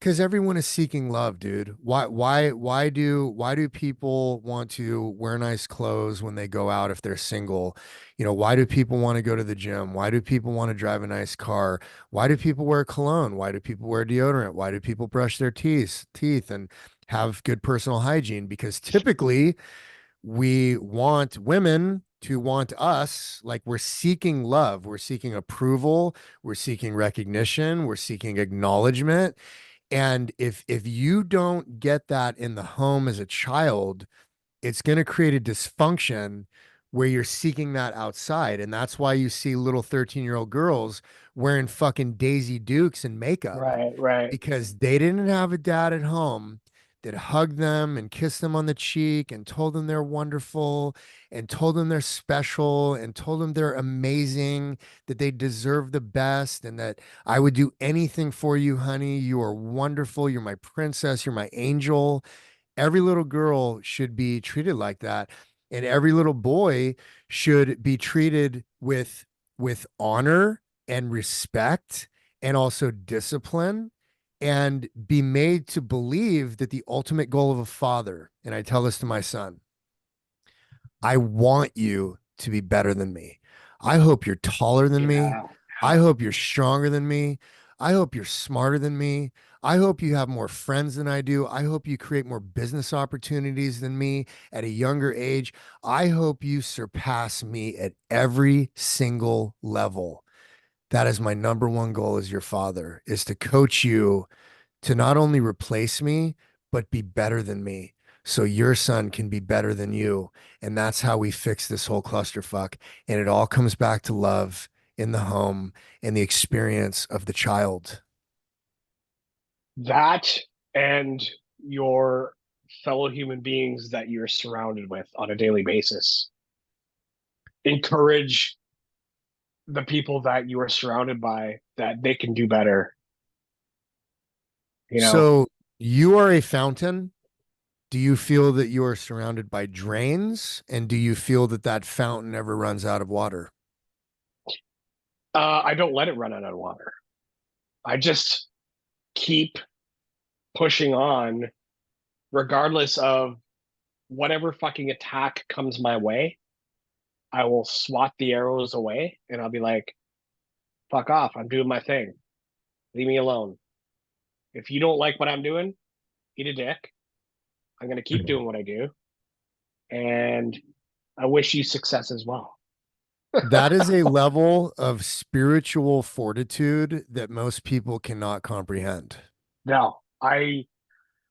because everyone is seeking love, dude. Why do people want to wear nice clothes when they go out if they're single? Why do people want to go to the gym? Why do people want to drive a nice car? Why do people wear cologne? Why do people wear deodorant? Why do people brush their teeth and have good personal hygiene? Because typically we want women to want us, like we're seeking love, we're seeking approval, we're seeking recognition, we're seeking acknowledgement. And if you don't get that in the home as a child, it's going to create a dysfunction where you're seeking that outside. And that's why you see little 13-year-old girls wearing fucking Daisy Dukes and makeup, right, right, because they didn't have a dad at home that hugged them and kissed them on the cheek and told them they're wonderful and told them they're special and told them they're amazing, that they deserve the best, and that I would do anything for you, honey. You are wonderful. You're my princess. You're my angel. Every little girl should be treated like that. And every little boy should be treated with honor and respect and also discipline, and be made to believe that the ultimate goal of a father, and I tell this to my son, I want you to be better than me. I hope you're taller than me. yeah, I hope you're stronger than me. I hope you're smarter than me. I hope you have more friends than I do. I hope you create more business opportunities than me at a younger age. I hope you surpass me at every single level. That is my number one goal as your father, is to coach you to not only replace me, but be better than me. So your son can be better than you. And that's how we fix this whole clusterfuck. And it all comes back to love in the home and the experience of the child. that and your fellow human beings that you're surrounded with on a daily basis. Encourage the people that you are surrounded by that they can do better, you know. So you are a fountain. Do you feel that you are surrounded by drains? And do you feel that that fountain never runs out of water? I don't let it run out of water. I just keep pushing on regardless of whatever fucking attack comes my way. I will swat the arrows away and I'll be like, fuck off. I'm doing my thing. Leave me alone. If you don't like what I'm doing, eat a dick. I'm going to keep doing what I do. And I wish you success as well. That is a level of spiritual fortitude that most people cannot comprehend. No, I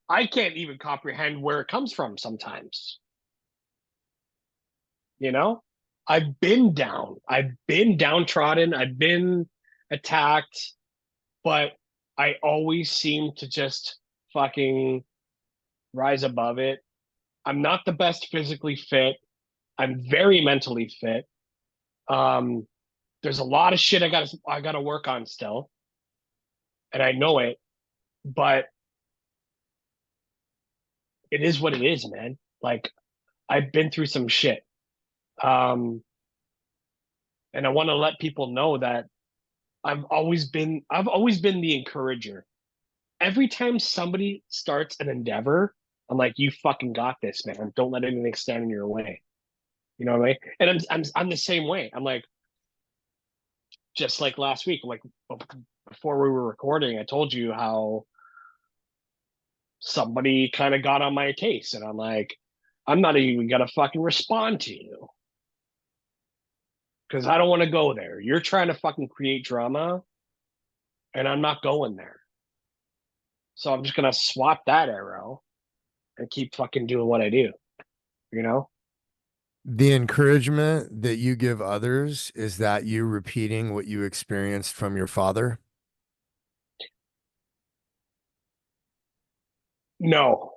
can't even comprehend where it comes from sometimes. You know, I've been down, I've been downtrodden, I've been attacked, but I always seem to just fucking rise above it. I'm not the best physically fit. I'm very mentally fit. Um, there's a lot of shit I gotta work on still, and I know it, but it is what it is, man. Like I've been through some shit. Um, And I want to let people know that I've always been the encourager. Every time somebody starts an endeavor, I'm like, you fucking got this, man. Don't let anything stand in your way. You know what I mean? And I'm the same way. I'm like, just like last week, like before we were recording, I told you how somebody kind of got on my case, and I'm like, I'm not even gonna fucking respond to you because I don't want to go there. You're trying to fucking create drama, and I'm not going there. So I'm just gonna swap that arrow and keep fucking doing what I do, you know? The encouragement that you give others, is that you repeating what you experienced from your father? No.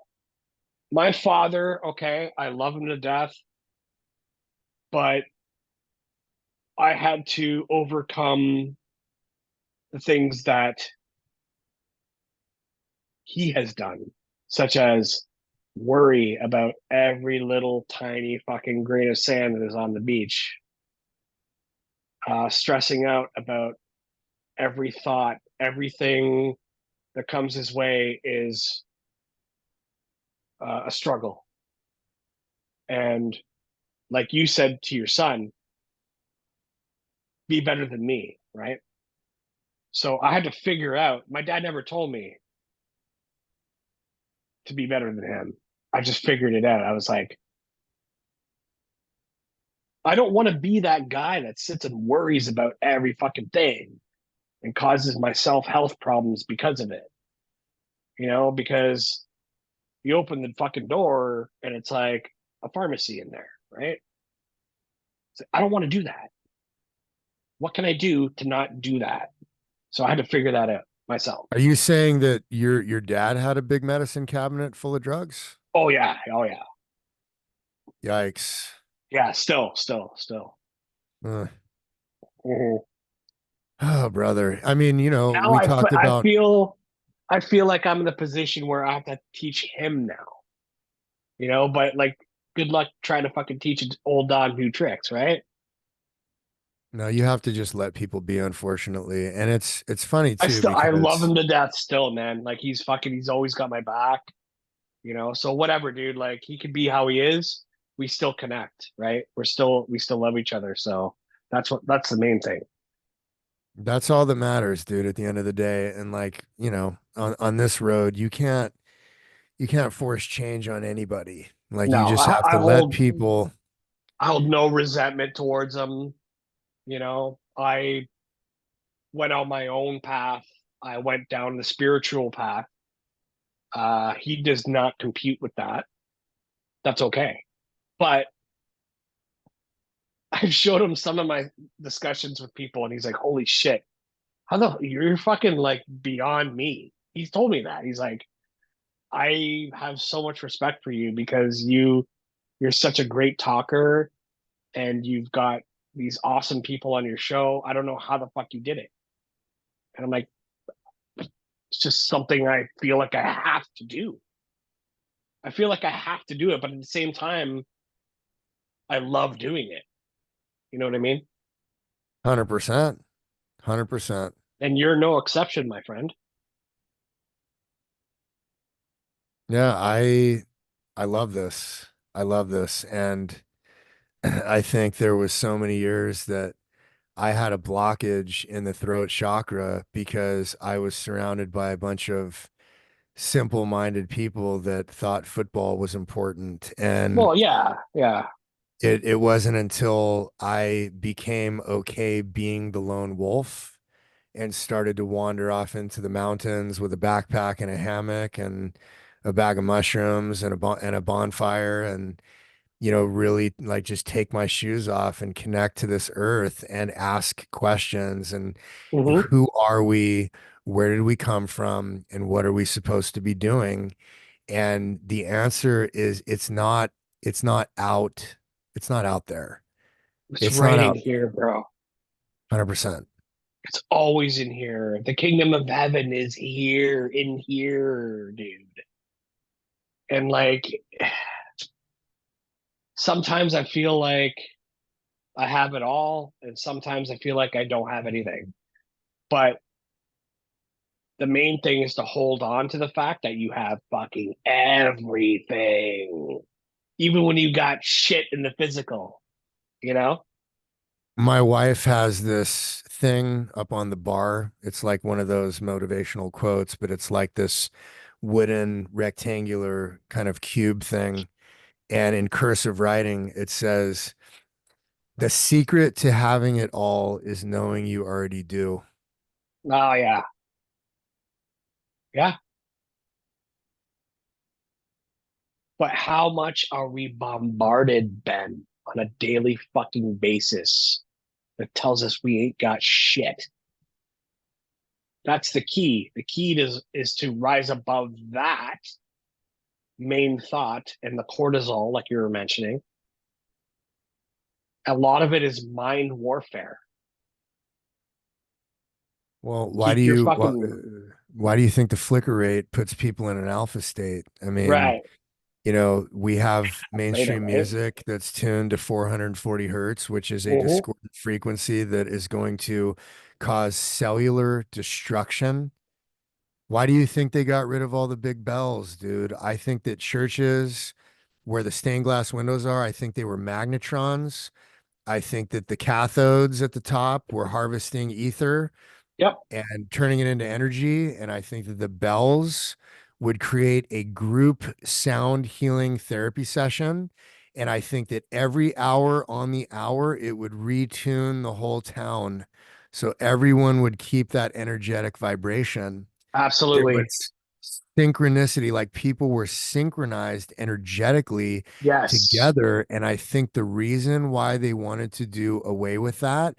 My father, okay, I love him to death, but I had to overcome the things that he has done, such as worry about every little tiny fucking grain of sand that is on the beach, stressing out about every thought, everything that comes his way is a struggle. And like you said to your son, be better than me, right? So I had to figure out, my dad never told me to be better than him. I just figured it out. I was like, I don't want to be that guy that sits and worries about every fucking thing and causes myself health problems because of it. Because you open the fucking door and it's like a pharmacy in there, right? So I don't want to do that. What can I do to not do that? So I had to figure that out myself. Are you saying that your dad had a big medicine cabinet full of drugs? Oh yeah, oh yeah, Yikes. yeah. Still. Uh, Mhm. oh, brother. I mean, Now we I talked I about, feel I feel like I'm in a position where I have to teach him now. But like, good luck trying to fucking teach an old dog new tricks, right? no, you have to just let people be, unfortunately. And it's funny too, I love because him to death still, man. Like he's always got my back. So whatever, dude. Like he could be how he is. We still connect, right? We still love each other. So that's the main thing. that's all that matters, dude, at the end of the day. And like, on this road, you can't force change on anybody. Like you No, just have I, to I let hold people. I hold no resentment towards him. I went on my own path. I went down the spiritual path. He does not compute with that. That's okay. But I've showed him some of my discussions with people, and he's like, "Holy shit, you're fucking like beyond me." He's told me that. He's like, "I have so much respect for you because you're such a great talker, and you've got these awesome people on your show. I don't know how the fuck you did it." And I'm like, "It's just something I feel like I have to do. I feel like I have to do it, but at the same time, I love doing it." You know what I mean? 100%. 100%. And you're no exception, my friend. Yeah, I love this. I love this. And I think there was so many years that I had a blockage in the throat chakra because I was surrounded by a bunch of simple-minded people that thought football was important. And Well, yeah, yeah. it wasn't until I became okay being the lone wolf and started to wander off into the mountains with a backpack and a hammock and a bag of mushrooms and a bonfire, and really like just take my shoes off and connect to this earth and ask questions, and Hmm. who are we? Where did we come from? And what are we supposed to be doing? And the answer is it's not out there. It's It's not right in out here, bro. 100%. It's always in here. The kingdom of heaven is here, in here, dude. And like, sometimes I feel like I have it all, and sometimes I feel like I don't have anything. But the main thing is to hold on to the fact that you have fucking everything, even when you got shit in the physical, you know? My wife has this thing up on the bar. It's like one of those motivational quotes, but it's like this wooden rectangular kind of cube thing. And in cursive writing, it says, the secret to having it all is knowing you already do. Oh, yeah. Yeah. But how much are we bombarded, Ben, on a daily fucking basis that tells us we ain't got shit? That's the key. The key is to rise above that main thought and the cortisol, like you were mentioning. A lot of it is mind warfare. Well, Keep your fucking why do you think the flicker rate puts people in an alpha state? I mean, right. we have Later, mainstream right? music that's tuned to 440 hertz, which is a Mm-hmm. discordant frequency that is going to cause cellular destruction. Why do you think they got rid of all the big bells, dude? I think that churches where the stained glass windows are, I think they were magnetrons. I think that the cathodes at the top were harvesting ether Yep. and turning it into energy. And I think that the bells would create a group sound healing therapy session. And I think that every hour on the hour, it would retune the whole town. So everyone would keep that energetic vibration. There Absolutely. was synchronicity, like people were synchronized energetically Yes. together. And I think the reason why they wanted to do away with that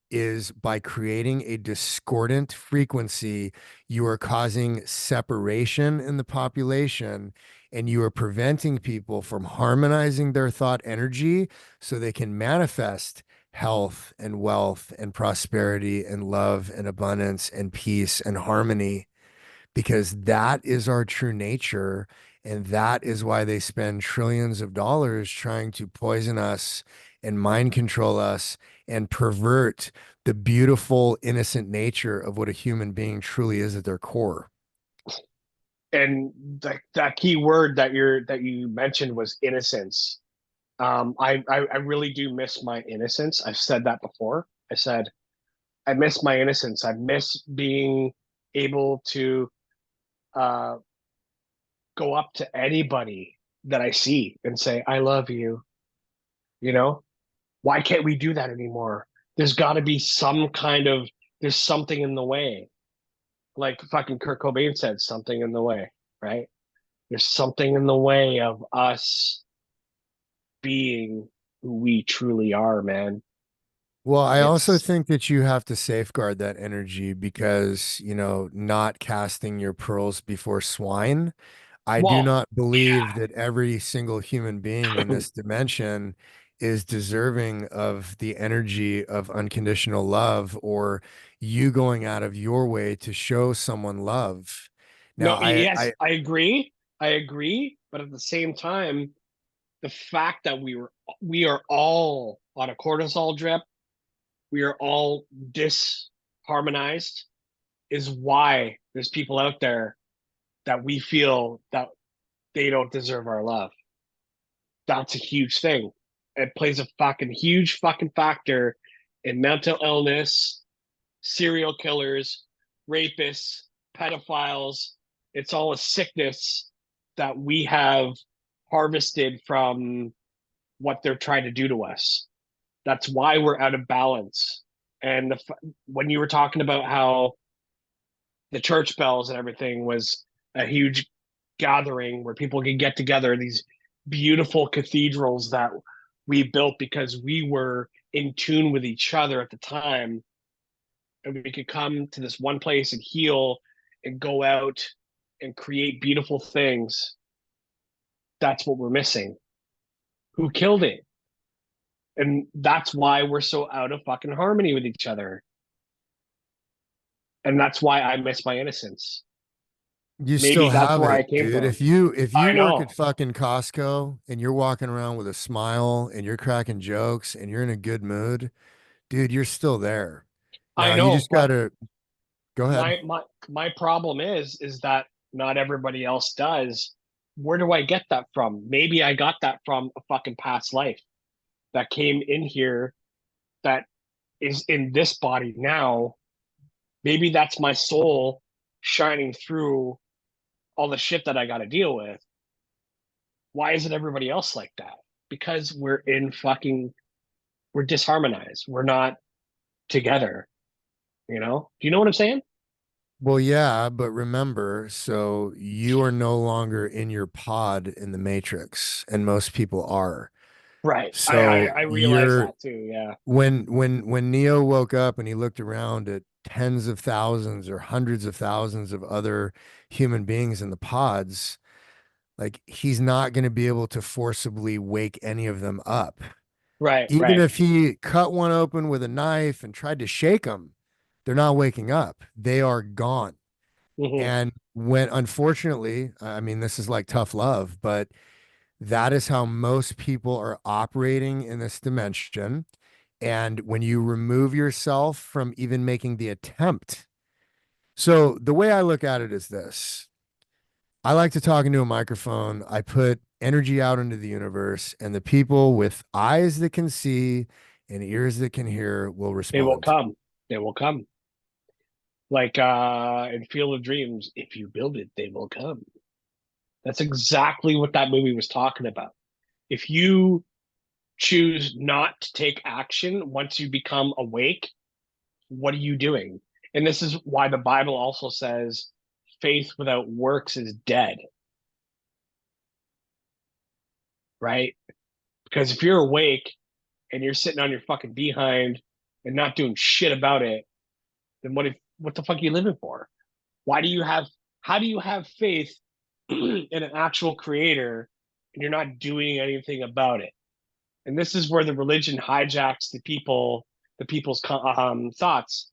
is by creating a discordant frequency, you are causing separation in the population and you are preventing people from harmonizing their thought energy so they can manifest health and wealth and prosperity and love and abundance and peace and harmony, because that is our true nature. And that is why they spend trillions of dollars trying to poison us and mind control us and pervert the beautiful, innocent nature of what a human being truly is at their core. And that key word that you mentioned was innocence. I really do miss my innocence. I've said that before. I said I miss my innocence. I miss being able to uh, go up to anybody that I see and say, I love you. You know, why can't we do that anymore? There's got to be some kind of, there's something in the way. Like fucking Kurt Cobain said, something in the way, right? There's something in the way of us being who we truly are, man. Well, I also It's, think that you have to safeguard that energy because, not casting your pearls before swine. I do well, not believe that every single human being in this dimension is deserving of the energy of unconditional love or you going out of your way to show someone love. Now, no, yes, I agree. I agree. But at the same time, the fact that we are all on a cortisol drip, we are all disharmonized is why there's people out there that we feel that they don't deserve our love. That's a huge thing. It plays a fucking huge fucking factor in mental illness, serial killers, rapists, pedophiles. It's all a sickness that we have harvested from what they're trying to do to us. That's why we're out of balance. And when you were talking about how the church bells and everything was a huge gathering where people could get together, these beautiful cathedrals that we built because we were in tune with each other at the time, and we could come to this one place and heal and go out and create beautiful things. That's what we're missing. Who killed it? And that's why we're so out of fucking harmony with each other. And that's why I miss my innocence. You still Maybe that's have where I it, came dude. from. If you I work at know. fucking Costco and you're walking around with a smile and you're cracking jokes and you're in a good mood, dude, you're still there. I Now you know, just but gotta go ahead. my problem is that not everybody else does. Where do I get that from? Maybe I got that from a fucking past life that came in here that is in this body now. Maybe that's my soul shining through all the shit that I got to deal with. Why isn't everybody else like that? Because we're disharmonized. We're not together, you know? Do you know what I'm saying? Well, yeah, but remember, so you are no longer in your pod in the Matrix, and most people are. Right. So I realize you're that too. Yeah. when Neo woke up and he looked around at tens of thousands or hundreds of thousands of other human beings in the pods, like he's not going to be able to forcibly wake any of them up. Right. Even Right. if he cut one open with a knife and tried to shake them, they're not waking up. They are gone. Hmm. And when, unfortunately, I mean, this is like tough love, but that is how most people are operating in this dimension. And when you remove yourself from even making the attempt, so the way I look at it is this: I like to talk into a microphone. I put energy out into the universe, and the people with eyes that can see and ears that can hear will They will respond. come. They will come. Like in Field of Dreams, if you build it, they will come. That's exactly what that movie was talking about. If you choose not to take action once you become awake, what are you doing? And this is why the Bible also says faith without works is dead, right? Because if you're awake and you're sitting on your fucking behind and not doing shit about it, then what the fuck are you living for? Why do you have how do you have faith in an actual creator and you're not doing anything about it? And this is where the religion hijacks the people's thoughts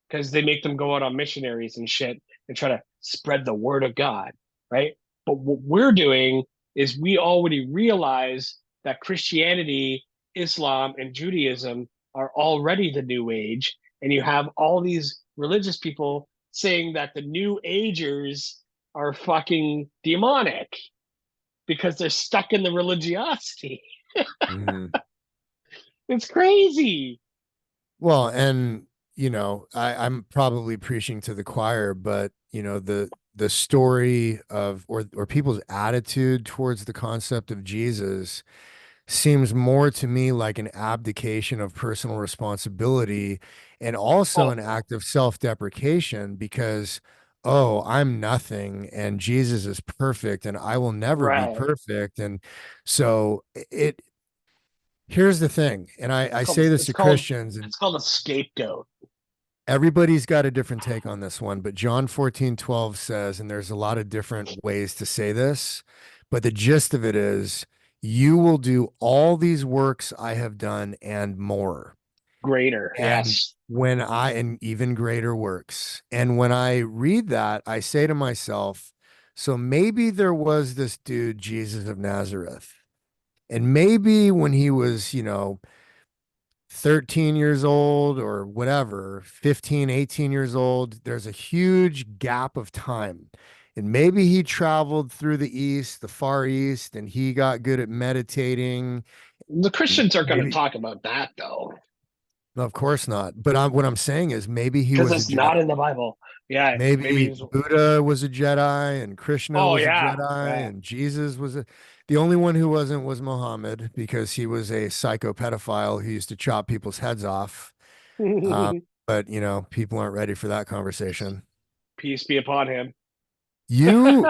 because they make them go out on missionaries and shit and try to spread the word of God, right? But what we're doing is we already realize that Christianity, Islam, and Judaism are already the new age. And you have all these religious people saying that the new agers are fucking demonic because they're stuck in the religiosity. Mhm. It's crazy. Well, and I'm probably preaching to the choir, but the story of or people's attitude towards the concept of Jesus seems more to me like an abdication of personal responsibility and also an Oh, act of self-deprecation because, oh, I'm nothing and Jesus is perfect and I will never be right. perfect. And so here's the thing, and I say this It's to called Christians, and it's called a scapegoat. everybody's got a different take on this one, but John 14:12 says, and there's a lot of different ways to say this, but the gist of it is, you will do all these works I have done and more. Greater, And yes. and even greater works. And when I read that, I say to myself, so maybe there was this dude, Jesus of Nazareth. And maybe when he was, 13 years old or whatever, 15, 18 years old, there's a huge gap of time. And maybe he traveled through the East, the Far East, and he got good at meditating. The Christians are going to Maybe, talk about that though, of course not. But what I'm saying is maybe he because was a it's Jedi. not in the Bible. Yeah, maybe Maybe he's. Buddha was a Jedi and Krishna Oh was a yeah, Jedi yeah. and Jesus was the only one who wasn't was Muhammad because he was a psycho pedophile who used to chop people's heads off. Um, but people aren't ready for that conversation. Peace be upon him. You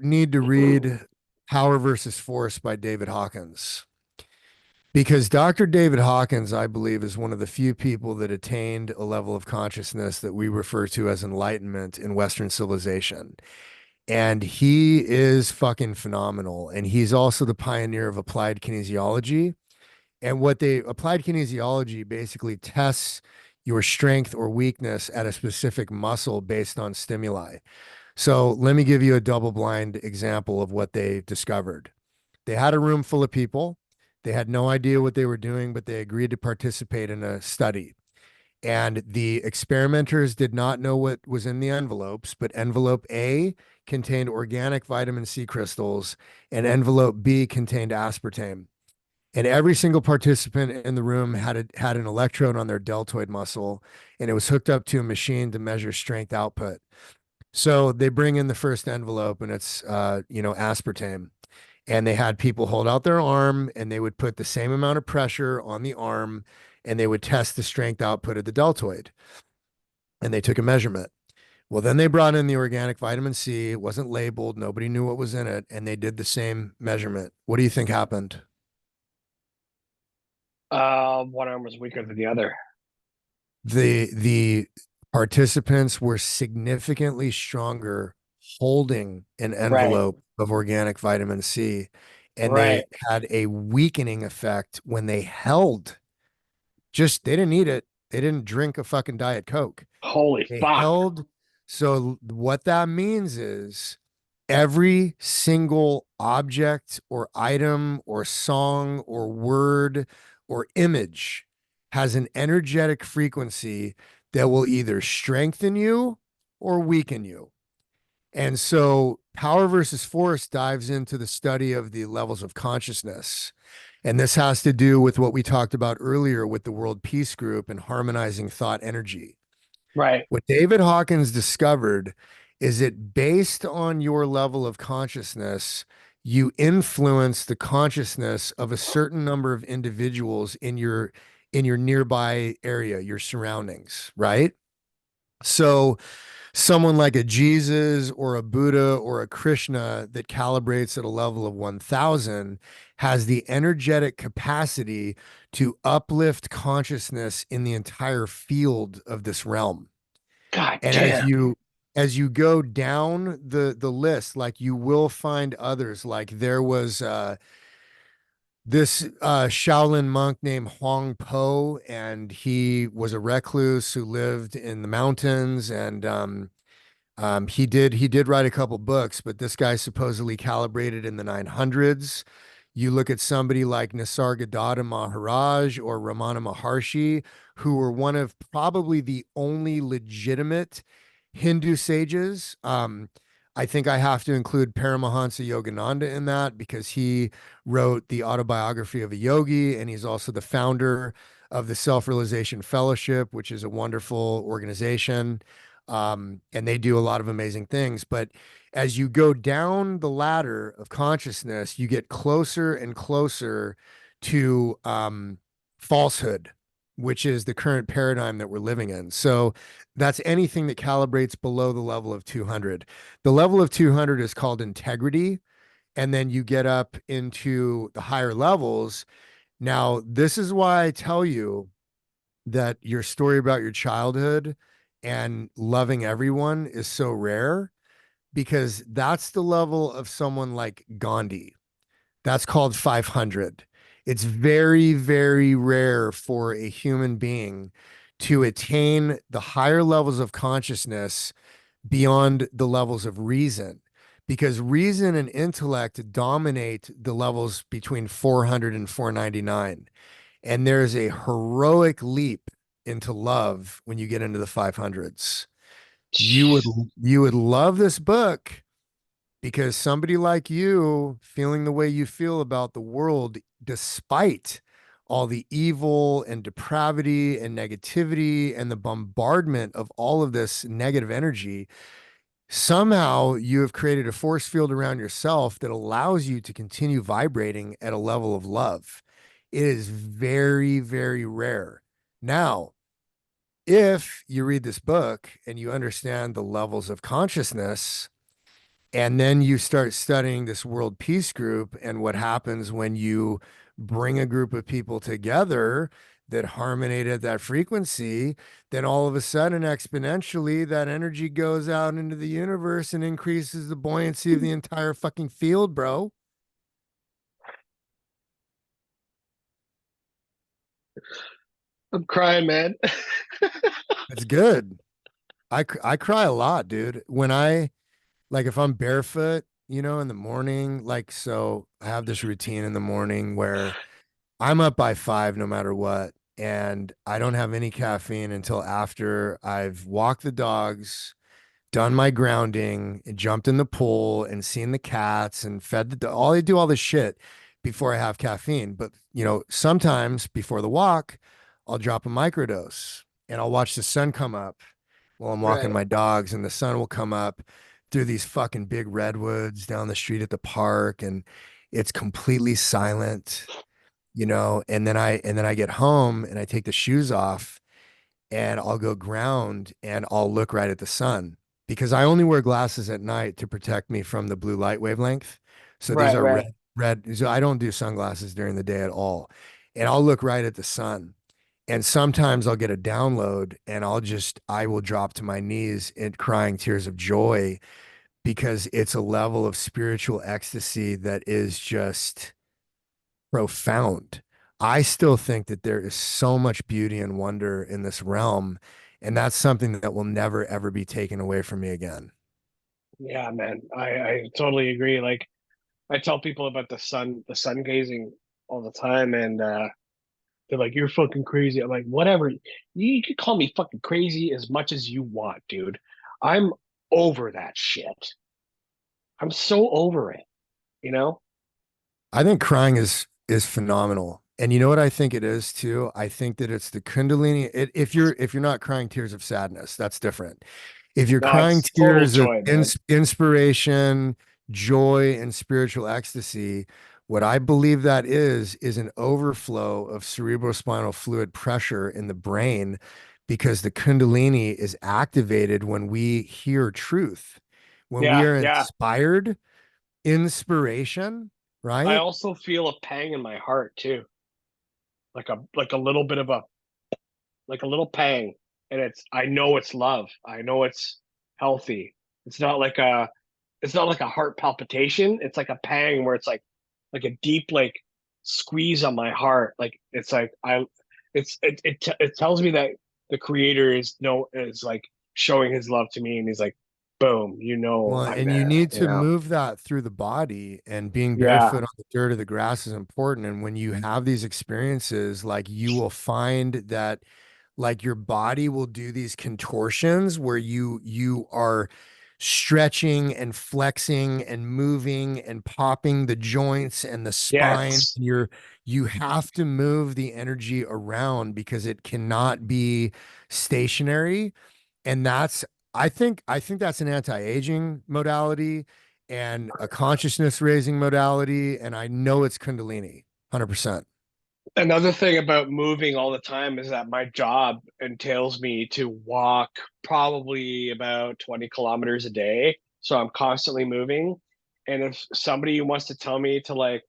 need to read Power versus Force by David Hawkins because Dr. David Hawkins, I believe, is one of the few people that attained a level of consciousness that we refer to as enlightenment in Western civilization. And he is fucking phenomenal. And he's also the pioneer of applied kinesiology. And what they applied kinesiology basically tests your strength or weakness at a specific muscle based on stimuli. So let me give you a double blind example of what they discovered. They had a room full of people. They had no idea what they were doing, but they agreed to participate in a study. And the experimenters did not know what was in the envelopes, but envelope A contained organic vitamin C crystals, and envelope B contained aspartame. And every single participant in the room had an electrode on their deltoid muscle, and it was hooked up to a machine to measure strength output. So they bring in the first envelope, and it's aspartame. And they had people hold out their arm, and they would put the same amount of pressure on the arm, and they would test the strength output of the deltoid. And they took a measurement. Well, then they brought in the organic vitamin C. It wasn't labeled. Nobody knew what was in it. And they did the same measurement. What do you think happened? One arm was weaker than the other. The participants were significantly stronger holding an Right, envelope of organic vitamin C, and they right. had a weakening effect when they held. Just they didn't eat it. They didn't drink a fucking Diet Coke. Holy They fuck. held. So what that means is every single object or item or song or word or image has an energetic frequency that will either strengthen you or weaken you. And so power versus force dives into the study of the levels of consciousness. And this has to do with what we talked about earlier with the World Peace Group and harmonizing thought energy. Right. What David Hawkins discovered is that based on your level of consciousness, you influence the consciousness of a certain number of individuals in your nearby area, your surroundings, right? So someone like a Jesus or a Buddha or a Krishna that calibrates at a level of 1000 has the energetic capacity to uplift consciousness in the entire field of this realm. God And damn. as you go down the list, like you will find others. Like there was this Shaolin monk named Huang Po, and he was a recluse who lived in the mountains, and he did write a couple books, but this guy supposedly calibrated in the 900s. You look at somebody like Nisargadatta Maharaj or Ramana Maharshi, who were one of probably the only legitimate Hindu sages. I think I have to include Paramahansa Yogananda in that because he wrote the autobiography of a yogi, and he's also the founder of the Self Realization Fellowship, which is a wonderful organization. And they do a lot of amazing things. But as you go down the ladder of consciousness, you get closer and closer to falsehood, which is the current paradigm that we're living in. So that's anything that calibrates below the level of 200. The level of 200 is called integrity. And then you get up into the higher levels. Now, this is why I tell you that your story about your childhood and loving everyone is so rare because that's the level of someone like Gandhi. That's called 500. It's very, very rare for a human being to attain the higher levels of consciousness beyond the levels of reason because reason and intellect dominate the levels between 400 and 499. And there's a heroic leap into love when you get into the 500s. You would Jeez. you would love this book because somebody like you feeling the way you feel about the world despite all the evil and depravity and negativity and the bombardment of all of this negative energy, somehow you have created a force field around yourself that allows you to continue vibrating at a level of love. It is very, very rare. Now, if you read this book and you understand the levels of consciousness, and then you start studying this world peace group and what happens when you bring a group of people together that harmonate at that frequency, then all of a sudden, exponentially, that energy goes out into the universe and increases the buoyancy of the entire fucking field, bro. I'm crying, man. It's good. I cry a lot, dude. When I like if I'm barefoot, in the morning, like so I have this routine in the morning where I'm up by 5 no matter what, and I don't have any caffeine until after I've walked the dogs, done my grounding, and jumped in the pool and seen the cats and fed all I do all this shit before I have caffeine. But sometimes before the walk, I'll drop a microdose and I'll watch the sun come up while I'm walking Right, my dogs, and the sun will come up through these fucking big redwoods down the street at the park, and it's completely silent, and then I get home and I take the shoes off and I'll go ground and I'll look right at the sun because I only wear glasses at night to protect me from the blue light wavelength. So these right, are right. red. So I don't do sunglasses during the day at all. And I'll look right at the sun. And sometimes I'll get a download and I will drop to my knees and crying tears of joy because it's a level of spiritual ecstasy that is just profound. I still think that there is so much beauty and wonder in this realm, and that's something that will never ever be taken away from me again. Yeah, man. I totally agree. Like I tell people about the sun gazing all the time, and they're like, "You're fucking crazy." I'm like, "Whatever. You can call me fucking crazy as much as you want, dude. I'm over that shit. I'm so over it, you know?" I think crying is phenomenal. And you know what I think it is too? I think that it's the Kundalini. If you're not crying tears of sadness, that's different. If you're No, crying it's total tears of joy, man. inspiration, joy, and spiritual ecstasy, what I believe that is an overflow of cerebrospinal fluid pressure in the brain because the Kundalini is activated when we hear truth, when we Yeah, are yeah. inspired, inspiration, I right? also feel a pang in my heart too. Like a little bit of a like a little pang. And I know it's love. I know it's healthy. It's not like a it's not like a heart palpitation. It's like a pang where it's like a deep like squeeze on my heart. Like it's like I it tells me that the creator is like showing his love to me, and he's like, boom, you know Well, I'm and you there, need you to know? move that through the body, and being Yeah. barefoot on the dirt of the grass is important. And when you have these experiences, like you will find that like your body will do these contortions where you are stretching and flexing and moving and popping the joints and the spine. Yes. And you have to move the energy around because it cannot be stationary. And I think that's an anti-aging modality and a consciousness raising modality, and I know it's Kundalini, 100%. Another thing about moving all the time is that my job entails me to walk probably about 20 kilometers a day. So I'm constantly moving. And if somebody wants to tell me to like,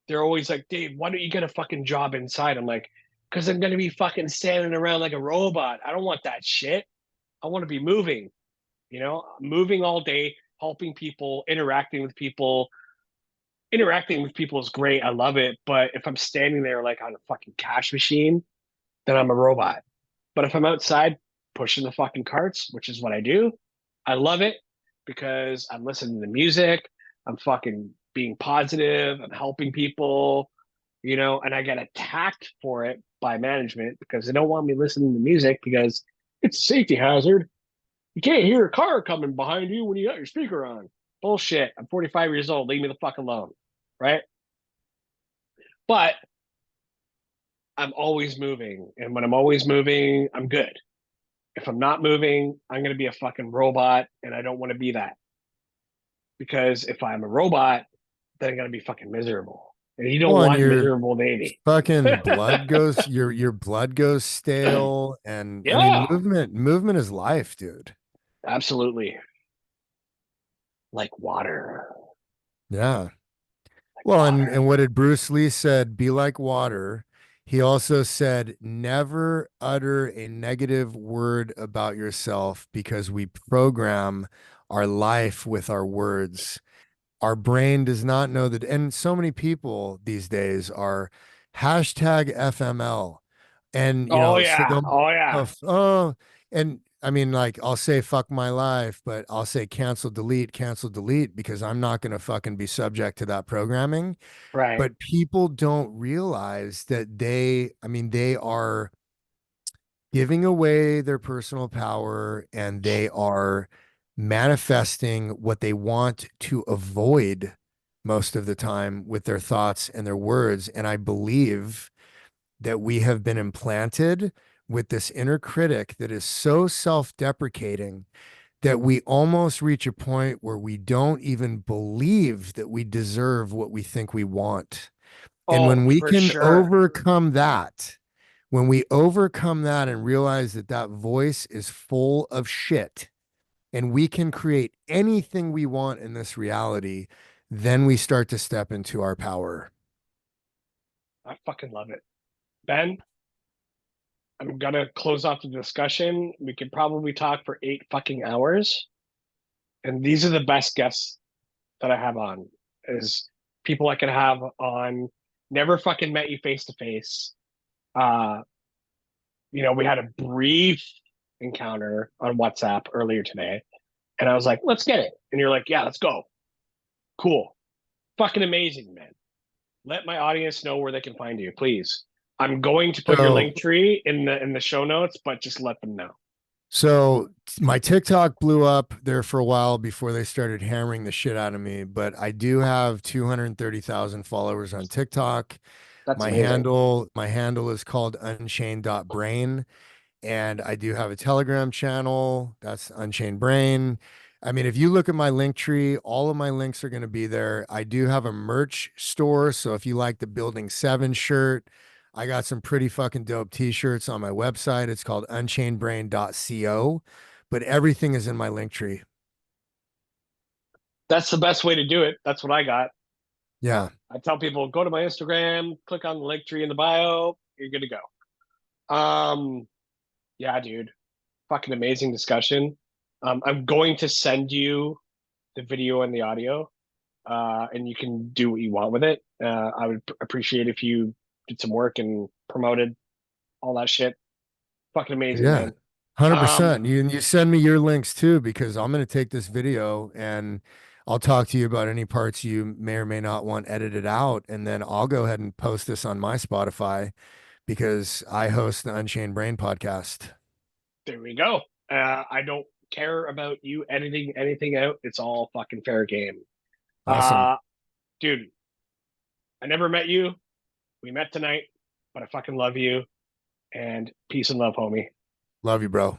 they're always like, Dave, why don't you get a fucking job inside? I'm like, because I'm going to be fucking standing around like a robot. I don't want that shit. I want to be moving, moving all day, helping people, interacting with people is great. I love it. But if I'm standing there like on a fucking cash machine, then I'm a robot. But if I'm outside pushing the fucking carts, which is what I do, I love it because I'm listening to music. I'm fucking being positive. I'm helping people, and I get attacked for it by management because they don't want me listening to music because it's a safety hazard. You can't hear a car coming behind you when you got your speaker on. Bullshit. I'm 45 years old. Leave me the fuck alone. Right. But I'm always moving. And when I'm always moving, I'm good. If I'm not moving, I'm going to be a fucking robot. And I don't want to be that because if I'm a robot, then I'm going to be fucking miserable. And you don't Well, and want your miserable baby. fucking blood goes, your blood goes stale. And I mean, Yeah, movement is life, dude. absolutely. Like water. Yeah. Like Well, water. and what did Bruce Lee said? Be like water. He also said, never utter a negative word about yourself because we program our life with our words. Our brain does not know that. And so many people these days are hashtag FML. And Oh so yeah. they'll Oh yeah. oh, and I mean, like, I'll say fuck my life, but I'll say cancel delete because I'm not going to fucking be subject to that programming. Right. But people don't realize that I mean, they are giving away their personal power, and they are manifesting what they want to avoid most of the time with their thoughts and their words. And I believe that we have been implanted with this inner critic that is so self-deprecating that we almost reach a point where we don't even believe that we deserve what we think we want. And Oh, for sure. when we overcome that and realize that that voice is full of shit and we can create anything we want in this reality, then we start to step into our power. I fucking love it. Ben, I'm gonna close off the discussion. We could probably talk for 8 fucking hours. And these are the best guests that I have on is people I can have on, never fucking met you face to face. Uh, we had a brief encounter on WhatsApp earlier today, and I was like, let's get it. And you're like, yeah, let's go. Cool. Fucking amazing, man. Let my audience know where they can find you, please. I'm going to put your So link tree in the show notes, but just let them know. So my TikTok blew up there for a while before they started hammering the shit out of me, but I do have 230,000 followers on TikTok. That's My amazing. handle is called unchained.brain, and I do have a Telegram channel that's Unchained Brain. I mean, if you look at my link tree, all of my links are going to be there. I do have a merch store, so if you like the Building 7 shirt, I got some pretty fucking dope t-shirts on my website. It's called unchainedbrain.co, but everything is in my link tree. That's the best way to do it. That's what I got. Yeah. I tell people go to my Instagram, click on the link tree in the bio, you're good to go. Yeah, dude, fucking amazing discussion. I'm going to send you the video and the audio, and you can do what you want with it. I would appreciate if you did some work and promoted all that shit. Fucking amazing, Yeah. man. Um, 100%. You send me your links too, because I'm going to take this video and I'll talk to you about any parts you may or may not want edited out. And then I'll go ahead and post this on my Spotify because I host the Unchained Brain podcast. there we go. I don't care about you editing anything out. It's all fucking fair game. Awesome. Uh, dude, I never met you. We met tonight, but I fucking love you. And peace and love, homie. Love you, bro.